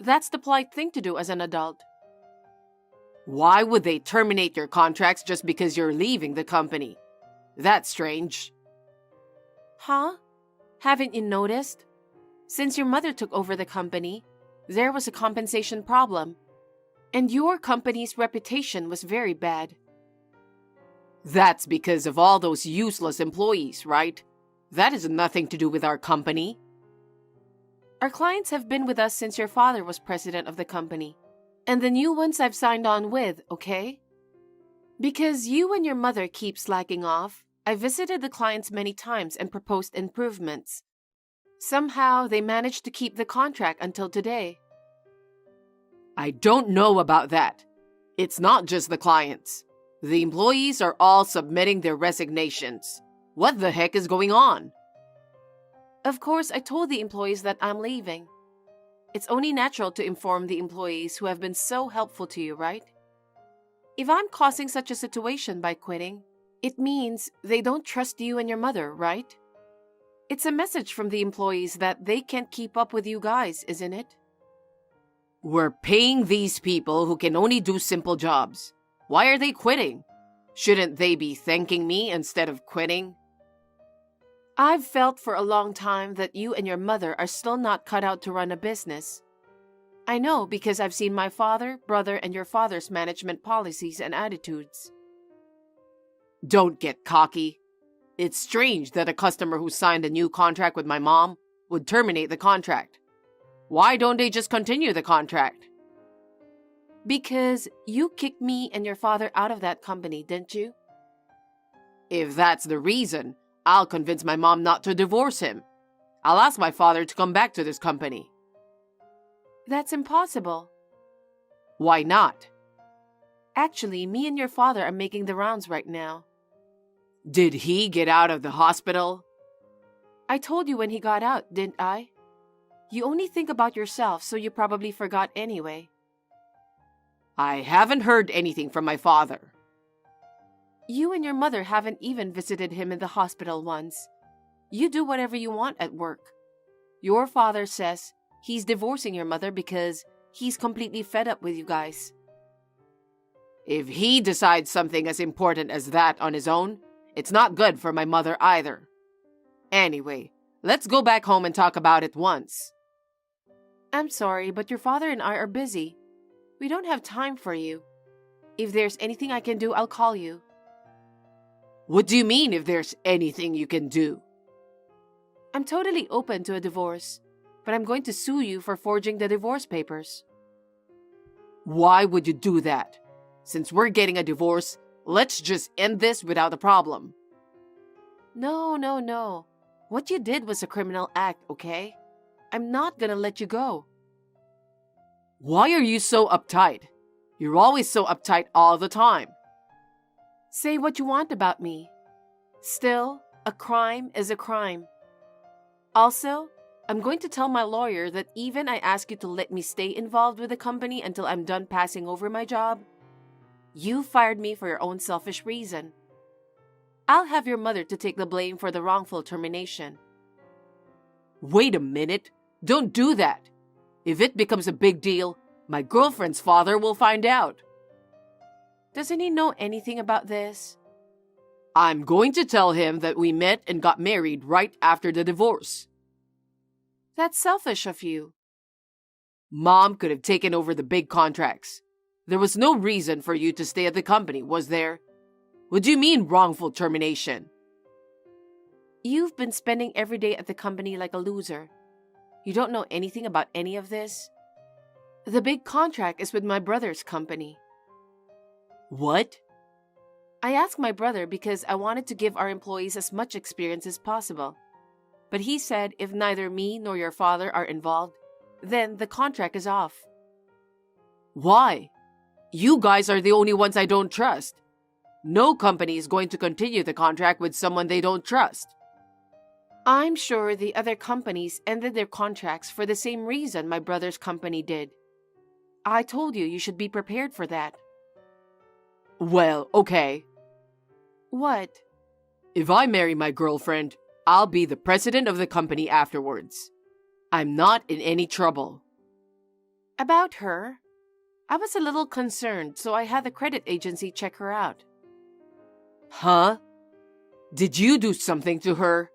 That's the polite thing to do as an adult. Why would they terminate your contracts just because you're leaving the company? That's strange. Huh? Haven't you noticed? Since your mother took over the company, there was a compensation problem, and your company's reputation was very bad. That's because of all those useless employees, right? That has nothing to do with our company. Our clients have been with us since your father was president of the company, and the new ones I've signed on with, okay? Because you and your mother keep slacking off, I visited the clients many times and proposed improvements. Somehow, they managed to keep the contract until today. I don't know about that. It's not just the clients. The employees are all submitting their resignations. What the heck is going on? Of course, I told the employees that I'm leaving. It's only natural to inform the employees who have been so helpful to you, right? If I'm causing such a situation by quitting, it means they don't trust you and your mother, right? It's a message from the employees that they can't keep up with you guys, isn't it? We're paying these people who can only do simple jobs. Why are they quitting? Shouldn't they be thanking me instead of quitting? I've felt for a long time that you and your mother are still not cut out to run a business. I know because I've seen my father, brother, and your father's management policies and attitudes. Don't get cocky. It's strange that a customer who signed a new contract with my mom would terminate the contract. Why don't they just continue the contract? Because you kicked me and your father out of that company, didn't you? If that's the reason, I'll convince my mom not to divorce him. I'll ask my father to come back to this company. That's impossible. Why not? Actually, me and your father are making the rounds right now. Did he get out of the hospital? I told you when he got out, didn't I? You only think about yourself, so you probably forgot anyway. I haven't heard anything from my father. You and your mother haven't even visited him in the hospital once. You do whatever you want at work. Your father says he's divorcing your mother because he's completely fed up with you guys. If he decides something as important as that on his own, it's not good for my mother either. Anyway, let's go back home and talk about it once. I'm sorry, but your father and I are busy. We don't have time for you. If there's anything I can do, I'll call you. What do you mean if there's anything you can do? I'm totally open to a divorce, but I'm going to sue you for forging the divorce papers. Why would you do that? Since we're getting a divorce, let's just end this without a problem. No. What you did was a criminal act, okay? I'm not gonna let you go. Why are you so uptight? You're always so uptight all the time. Say what you want about me. Still, a crime is a crime. Also, I'm going to tell my lawyer that even I ask you to let me stay involved with the company until I'm done passing over my job, you fired me for your own selfish reason. I'll have your mother to take the blame for the wrongful termination. Wait a minute. Don't do that. If it becomes a big deal, my girlfriend's father will find out. Doesn't he know anything about this? I'm going to tell him that we met and got married right after the divorce. That's selfish of you. Mom could have taken over the big contracts. There was no reason for you to stay at the company, was there? What do you mean wrongful termination? You've been spending every day at the company like a loser. You don't know anything about any of this? The big contract is with my brother's company. What? I asked my brother because I wanted to give our employees as much experience as possible. But he said if neither me nor your father are involved, then the contract is off. Why? You guys are the only ones I don't trust. No company is going to continue the contract with someone they don't trust. I'm sure the other companies ended their contracts for the same reason my brother's company did. I told you should be prepared for that. Well, okay. What? If I marry my girlfriend, I'll be the president of the company afterwards. I'm not in any trouble. About her? I was a little concerned, so I had the credit agency check her out. Huh? Did you do something to her?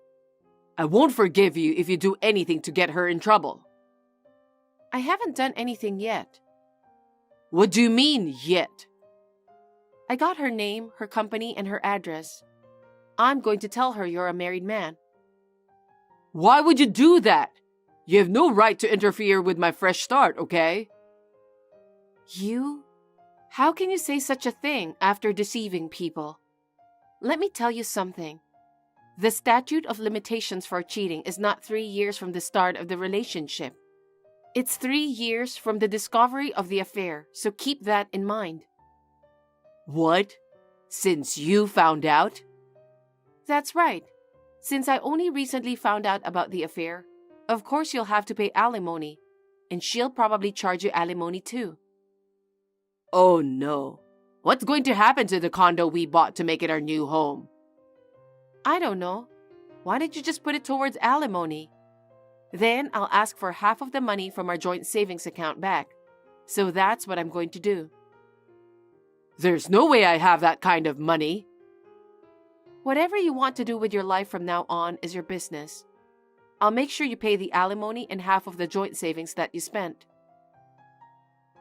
I won't forgive you if you do anything to get her in trouble. I haven't done anything yet. What do you mean, yet? I got her name, her company, and her address. I'm going to tell her you're a married man. Why would you do that? You have no right to interfere with my fresh start, okay? You? How can you say such a thing after deceiving people? Let me tell you something. The statute of limitations for cheating is not 3 years from the start of the relationship. It's 3 years from the discovery of the affair, so keep that in mind. What? Since you found out? That's right. Since I only recently found out about the affair, of course you'll have to pay alimony, and she'll probably charge you alimony too. Oh no. What's going to happen to the condo we bought to make it our new home? I don't know. Why don't you just put it towards alimony? Then I'll ask for half of the money from our joint savings account back. So that's what I'm going to do. There's no way I have that kind of money. Whatever you want to do with your life from now on is your business. I'll make sure you pay the alimony and half of the joint savings that you spent.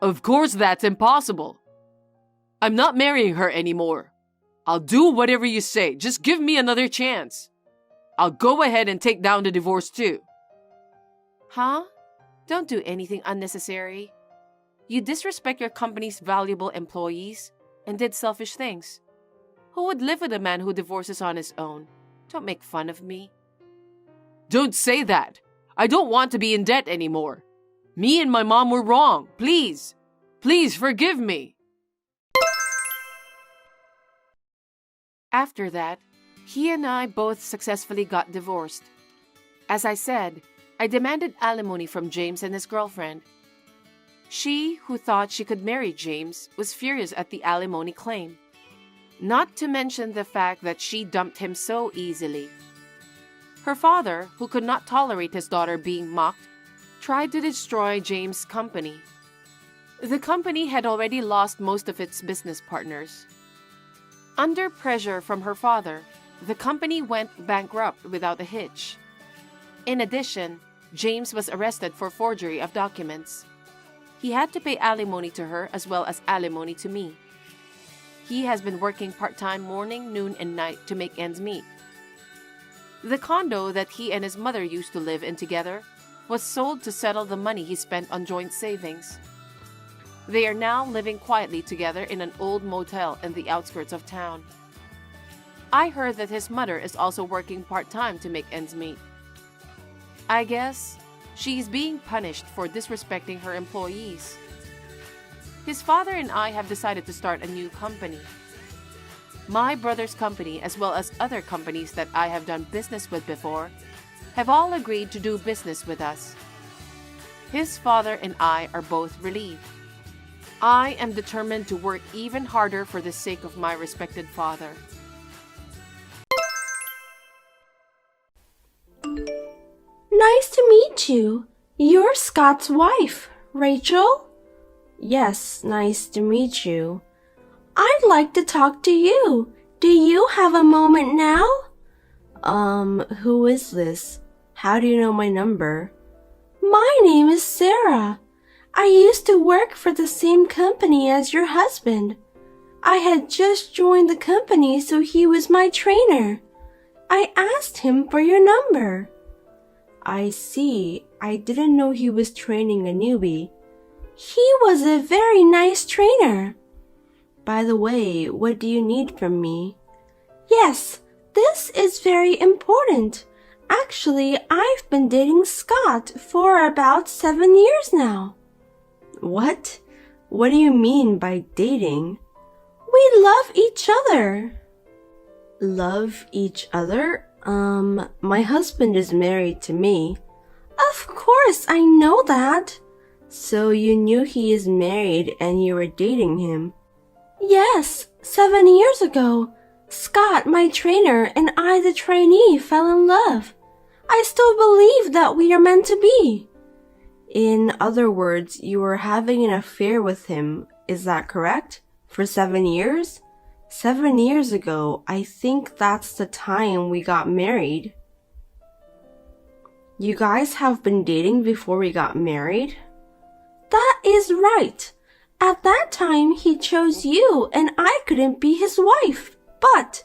Of course that's impossible. I'm not marrying her anymore. I'll do whatever you say. Just give me another chance. I'll go ahead and take down the divorce too. Huh? Don't do anything unnecessary. You disrespect your company's valuable employees and did selfish things. Who would live with a man who divorces on his own? Don't make fun of me. Don't say that. I don't want to be in debt anymore. Me and my mom were wrong. Please. Please forgive me. After that, he and I both successfully got divorced. As I said, I demanded alimony from James and his girlfriend. She, who thought she could marry James, was furious at the alimony claim. Not to mention the fact that she dumped him so easily. Her father, who could not tolerate his daughter being mocked, tried to destroy James' company. The company had already lost most of its business partners. Under pressure from her father, the company went bankrupt without a hitch. In addition, James was arrested for forgery of documents. He had to pay alimony to her as well as alimony to me. He has been working part-time morning, noon, and night to make ends meet. The condo that he and his mother used to live in together was sold to settle the money he spent on joint savings. They are now living quietly together in an old motel in the outskirts of town. I heard that his mother is also working part-time to make ends meet. I guess she's being punished for disrespecting her employees. His father and I have decided to start a new company. My brother's company, as well as other companies that I have done business with before, have all agreed to do business with us. His father and I are both relieved. I am determined to work even harder for the sake of my respected father. Nice to meet you. You're Scott's wife, Rachel? Yes, nice to meet you. I'd like to talk to you. Do you have a moment now? Who is this? How do you know my number? My name is Sarah. I used to work for the same company as your husband. I had just joined the company, so he was my trainer. I asked him for your number. I see. I didn't know he was training a newbie. He was a very nice trainer. By the way, what do you need from me? Yes, this is very important. Actually, I've been dating Scott for about 7 years now. What? What do you mean by dating? We love each other. Love each other? My husband is married to me. Of course, I know that. So you knew he is married and you were dating him? Yes, 7 years ago. Scott, my trainer, and I, the trainee, fell in love. I still believe that we are meant to be. In other words, you were having an affair with him, is that correct? For 7 years? 7 years ago, I think that's the time we got married. You guys have been dating before we got married? That is right. At that time, he chose you and I couldn't be his wife. But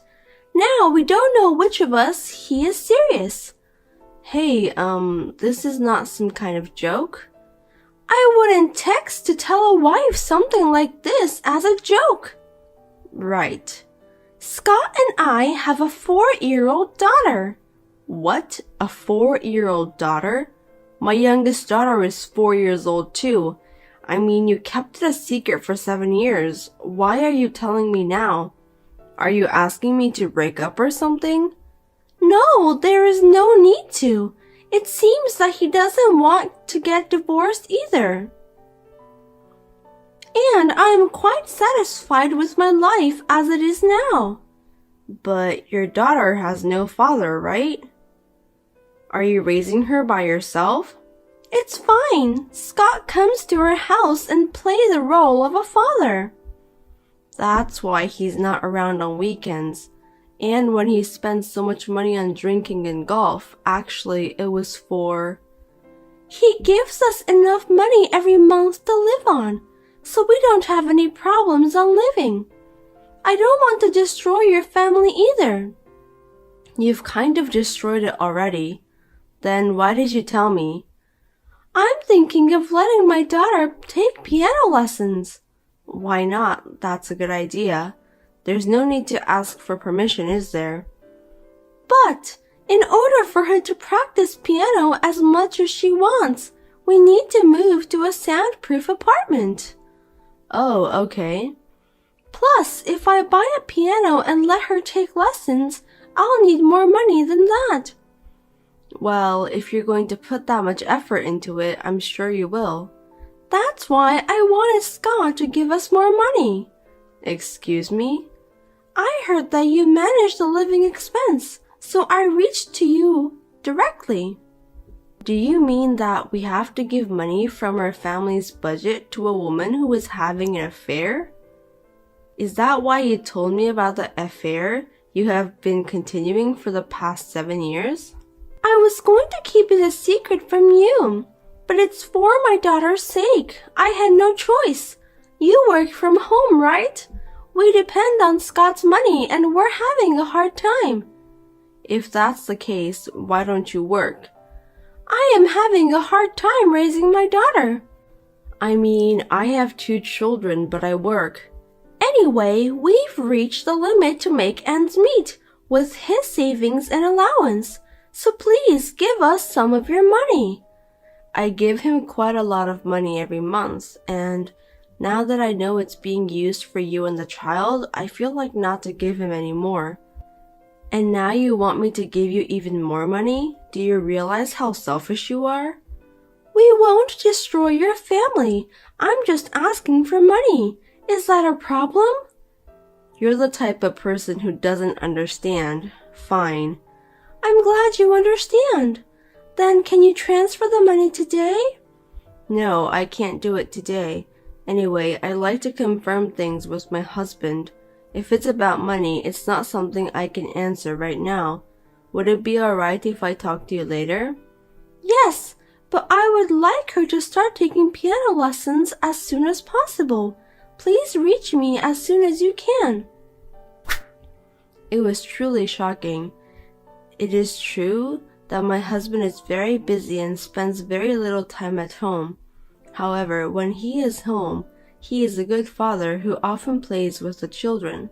now we don't know which of us he is serious. Hey, this is not some kind of joke. I wouldn't text to tell a wife something like this as a joke. Right. Scott and I have a 4-year-old daughter. What? A 4-year-old daughter? My youngest daughter is 4 years old too. I mean, you kept it a secret for 7 years. Why are you telling me now? Are you asking me to break up or something? No, there is no need to. It seems that he doesn't want to get divorced either. And I am quite satisfied with my life as it is now. But your daughter has no father, right? Are you raising her by yourself? It's fine. Scott comes to our house and plays the role of a father. That's why he's not around on weekends. And when he spends so much money on drinking and golf, actually it was for... He gives us enough money every month to live on, so we don't have any problems on living. I don't want to destroy your family either. You've kind of destroyed it already. Then why did you tell me? I'm thinking of letting my daughter take piano lessons. Why not? That's a good idea. There's no need to ask for permission, is there? But in order for her to practice piano as much as she wants, we need to move to a soundproof apartment. Oh, okay. Plus, if I buy a piano and let her take lessons, I'll need more money than that. Well, if you're going to put that much effort into it, I'm sure you will. That's why I wanted Scott to give us more money. Excuse me? I heard that you manage the living expense, so I reached to you directly. Do you mean that we have to give money from our family's budget to a woman who is having an affair? Is that why you told me about the affair you have been continuing for the past 7 years? I was going to keep it a secret from you, but it's for my daughter's sake. I had no choice. You work from home, right? We depend on Scott's money and we're having a hard time. If that's the case, why don't you work? I am having a hard time raising my daughter. I mean, I have 2 children, but I work. Anyway, we've reached the limit to make ends meet with his savings and allowance, so please give us some of your money. I give him quite a lot of money every month, and Now that I know it's being used for you and the child, I feel like not to give him any more. And now you want me to give you even more money? Do you realize how selfish you are? We won't destroy your family. I'm just asking for money. Is that a problem? You're the type of person who doesn't understand. Fine. I'm glad you understand. Then can you transfer the money today? No, I can't do it today. Anyway, I like to confirm things with my husband. If it's about money, it's not something I can answer right now. Would it be alright if I talk to you later? Yes, but I would like her to start taking piano lessons as soon as possible. Please reach me as soon as you can. It was truly shocking. It is true that my husband is very busy and spends very little time at home. However, when he is home, he is a good father who often plays with the children.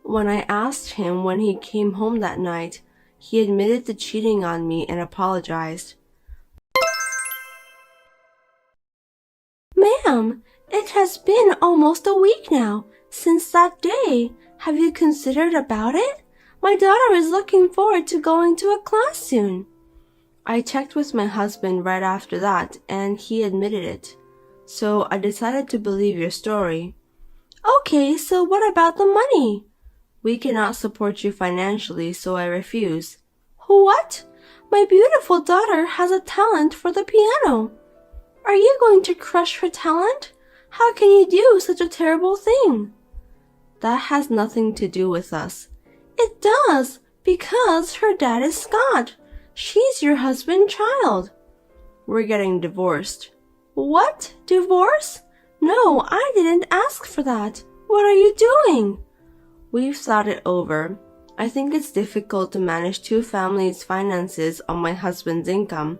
When I asked him when he came home that night, he admitted to cheating on me and apologized. Ma'am, it has been almost a week now since that day. Have you considered about it? My daughter is looking forward to going to a class soon. I checked with my husband right after that, and he admitted it. So I decided to believe your story. Okay, so what about the money? We cannot support you financially, so I refuse. What? My beautiful daughter has a talent for the piano. Are you going to crush her talent? How can you do such a terrible thing? That has nothing to do with us. It does, because her dad is Scott. She's your husband's child. We're getting divorced. What? Divorce? No, I didn't ask for that. What are you doing? We've thought it over. I think it's difficult to manage two families' finances on my husband's income.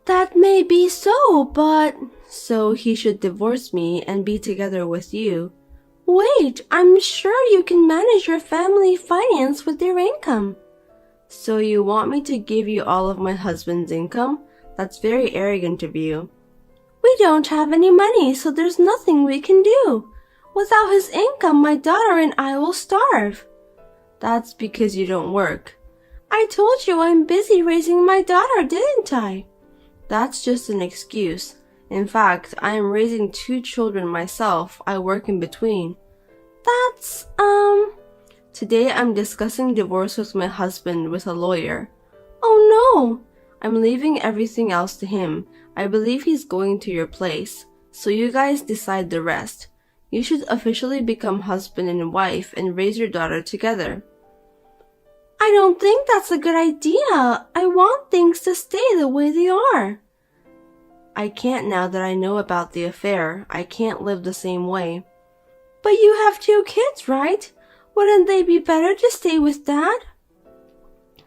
That may be so, but... So he should divorce me and be together with you. Wait, I'm sure you can manage your family finance with your income. So you want me to give you all of my husband's income? That's very arrogant of you. We don't have any money, so there's nothing we can do. Without his income, my daughter and I will starve. That's because you don't work. I told you I'm busy raising my daughter, didn't I? That's just an excuse. In fact, I am raising 2 children myself. I work in between. That's, Today I'm discussing divorce with my husband with a lawyer. Oh no! I'm leaving everything else to him. I believe he's going to your place. So you guys decide the rest. You should officially become husband and wife and raise your daughter together. I don't think that's a good idea. I want things to stay the way they are. I can't now that I know about the affair. I can't live the same way. But you have 2 kids, right? Wouldn't they be better to stay with Dad?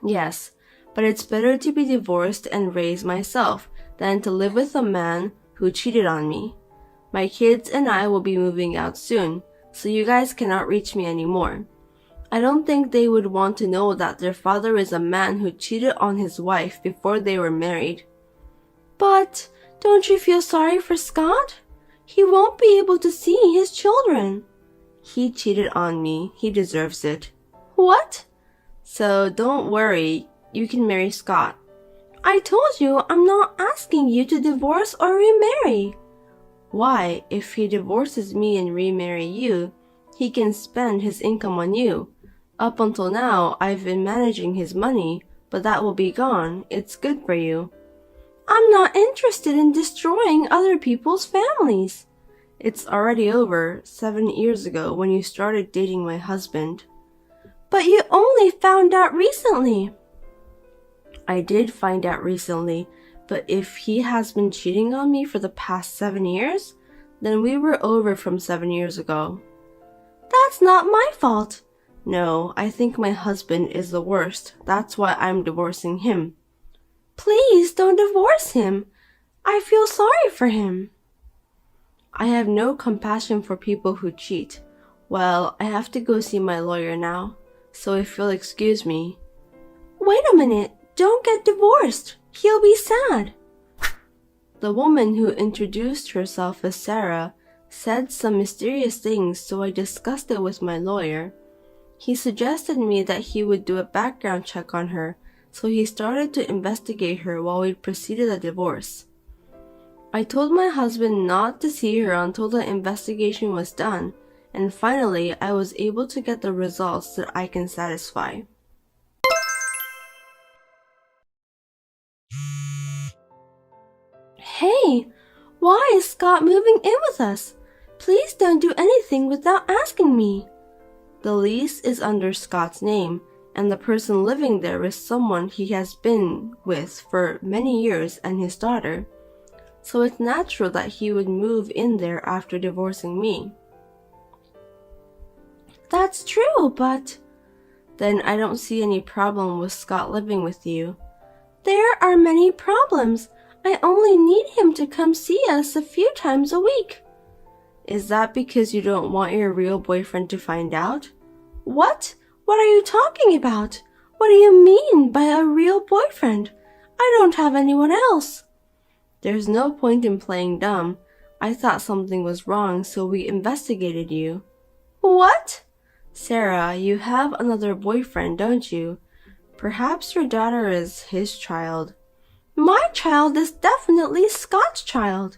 Yes, but it's better to be divorced and raise myself than to live with a man who cheated on me. My kids and I will be moving out soon, so you guys cannot reach me anymore. I don't think they would want to know that their father is a man who cheated on his wife before they were married. But don't you feel sorry for Scott? He won't be able to see his children. He cheated on me. He deserves it. What? So don't worry. You can marry Scott. I told you I'm not asking you to divorce or remarry. Why? If he divorces me and remarry you, he can spend his income on you. Up until now, I've been managing his money, but that will be gone. It's good for you. I'm not interested in destroying other people's families. It's already over 7 years ago when you started dating my husband. But you only found out recently. I did find out recently, but if he has been cheating on me for the past 7 years, then we were over from 7 years ago. That's not my fault. No, I think my husband is the worst. That's why I'm divorcing him. Please don't divorce him. I feel sorry for him. I have no compassion for people who cheat. Well, I have to go see my lawyer now, so if you'll excuse me. Wait a minute. Don't get divorced. He'll be sad. The woman who introduced herself as Sarah said some mysterious things, so I discussed it with my lawyer. He suggested me that he would do a background check on her, so he started to investigate her while we proceeded a divorce. I told my husband not to see her until the investigation was done, and finally I was able to get the results that I can satisfy. Hey, why is Scott moving in with us? Please don't do anything without asking me. The lease is under Scott's name, and the person living there is someone he has been with for many years and his daughter. So it's natural that he would move in there after divorcing me. That's true, but... Then I don't see any problem with Scott living with you. There are many problems. I only need him to come see us a few times a week. Is that because you don't want your real boyfriend to find out? What? What are you talking about? What do you mean by a real boyfriend? I don't have anyone else. There's no point in playing dumb. I thought something was wrong, so we investigated you. What? Sarah, you have another boyfriend, don't you? Perhaps your daughter is his child. My child is definitely Scott's child.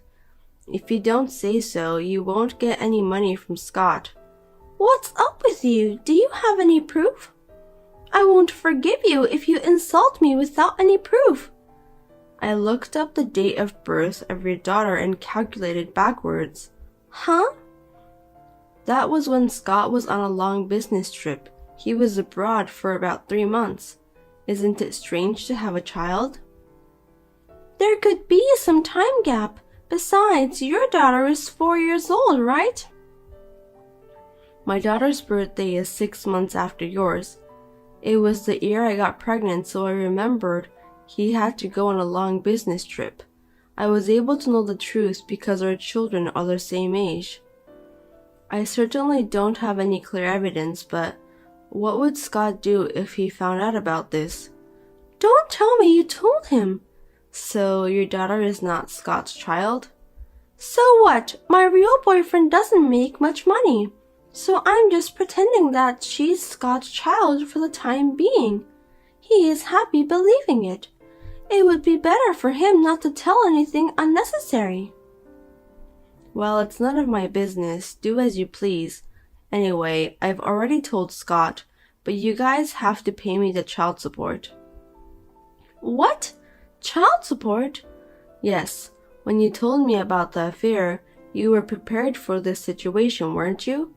If you don't say so, you won't get any money from Scott. What's up with you? Do you have any proof? I won't forgive you if you insult me without any proof. I looked up the date of birth of your daughter and calculated backwards. Huh? That was when Scott was on a long business trip. He was abroad for about 3 months. Isn't it strange to have a child? There could be some time gap. Besides, your daughter is 4 years old, right? My daughter's birthday is 6 months after yours. It was the year I got pregnant, so I remembered he had to go on a long business trip. I was able to know the truth because our children are the same age. I certainly don't have any clear evidence, but what would Scott do if he found out about this? Don't tell me you told him. So your daughter is not Scott's child? So what? My real boyfriend doesn't make much money. So I'm just pretending that she's Scott's child for the time being. He is happy believing it. It would be better for him not to tell anything unnecessary. Well, it's none of my business. Do as you please. Anyway, I've already told Scott, but you guys have to pay me the child support. What? Child support? Yes. When you told me about the affair, you were prepared for this situation, weren't you?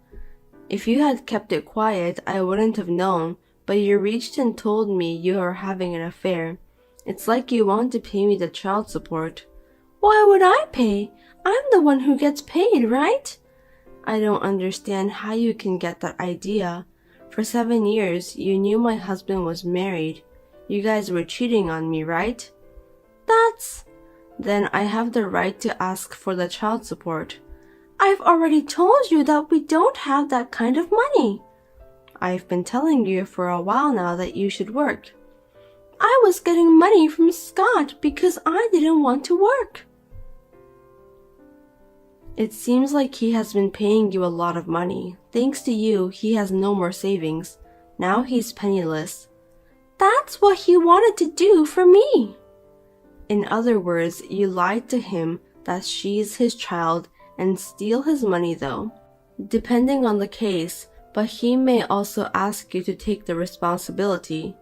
If you had kept it quiet, I wouldn't have known, but you reached and told me you are having an affair. It's like you want to pay me the child support. Why would I pay? I'm the one who gets paid, right? I don't understand how you can get that idea. For 7 years, you knew my husband was married. You guys were cheating on me, right? Then I have the right to ask for the child support. I've already told you that we don't have that kind of money. I've been telling you for a while now that you should work. I was getting money from Scott because I didn't want to work. It seems like he has been paying you a lot of money. Thanks to you, he has no more savings. Now he's penniless. That's what he wanted to do for me. In other words, you lied to him that she's his child and steal his money though. Depending on the case, but he may also ask you to take the responsibility.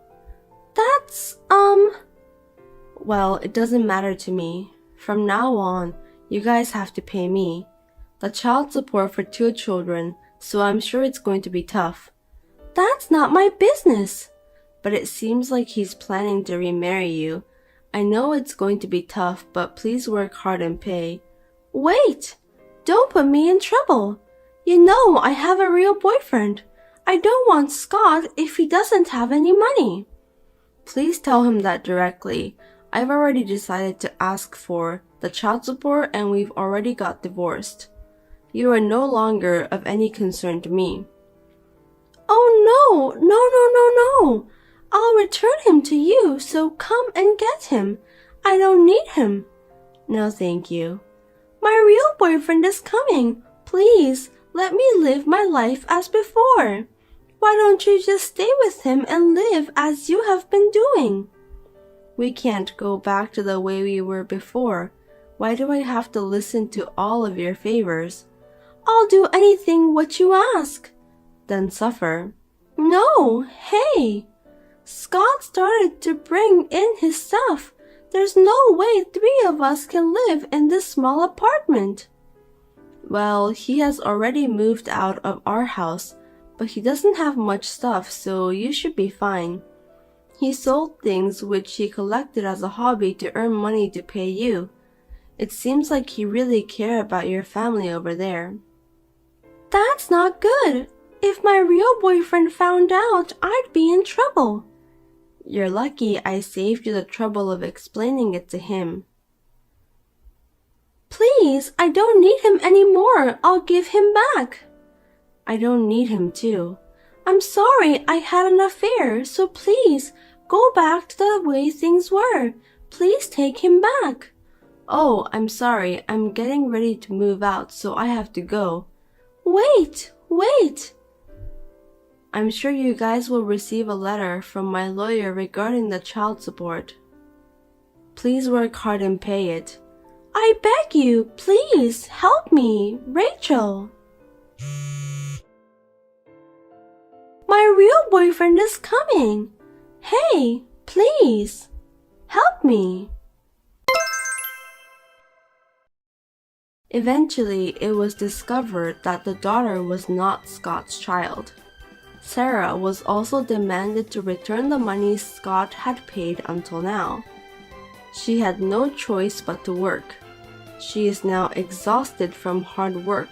Well, it doesn't matter to me. From now on, you guys have to pay me. The child support for 2 children, so I'm sure it's going to be tough. That's not my business. But it seems like he's planning to remarry you. I know it's going to be tough, but please work hard and pay. Wait! Don't put me in trouble. You know I have a real boyfriend. I don't want Scott if he doesn't have any money. Please tell him that directly. I've already decided to ask for the child support and we've already got divorced. You are no longer of any concern to me. Oh no. I'll return him to you, so come and get him. I don't need him. No, thank you. My real boyfriend is coming. Please, let me live my life as before. Why don't you just stay with him and live as you have been doing? We can't go back to the way we were before. Why do I have to listen to all of your favors? I'll do anything what you ask. Then suffer. No, hey! Scott started to bring in his stuff. There's no way 3 of us can live in this small apartment. Well, he has already moved out of our house, but he doesn't have much stuff, so you should be fine. He sold things which he collected as a hobby to earn money to pay you. It seems like he really cared about your family over there. That's not good. If my real boyfriend found out, I'd be in trouble. You're lucky I saved you the trouble of explaining it to him. Please, I don't need him anymore. I'll give him back. I don't need him too. I'm sorry I had an affair, so please, go back to the way things were. Please take him back. Oh, I'm sorry. I'm getting ready to move out, so I have to go. Wait. I'm sure you guys will receive a letter from my lawyer regarding the child support. Please work hard and pay it. I beg you, please, help me, Rachel. My real boyfriend is coming. Hey, please, help me. Eventually, it was discovered that the daughter was not Scott's child. Sarah was also demanded to return the money Scott had paid until now. She had no choice but to work. She is now exhausted from hard work,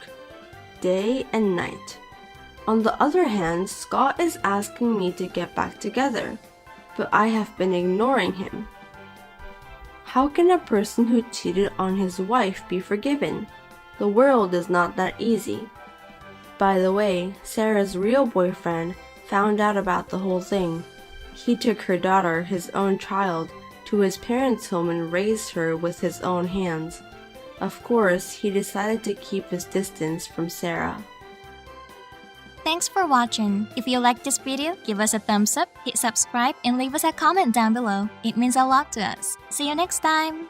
day and night. On the other hand, Scott is asking me to get back together, but I have been ignoring him. How can a person who cheated on his wife be forgiven? The world is not that easy. By the way, Sarah's real boyfriend found out about the whole thing. He took her daughter, his own child, to his parents' home and raised her with his own hands. Of course, he decided to keep his distance from Sarah. Thanks for watching. If you liked this video, give us a thumbs up, hit subscribe, and leave us a comment down below. It means a lot to us. See you next time!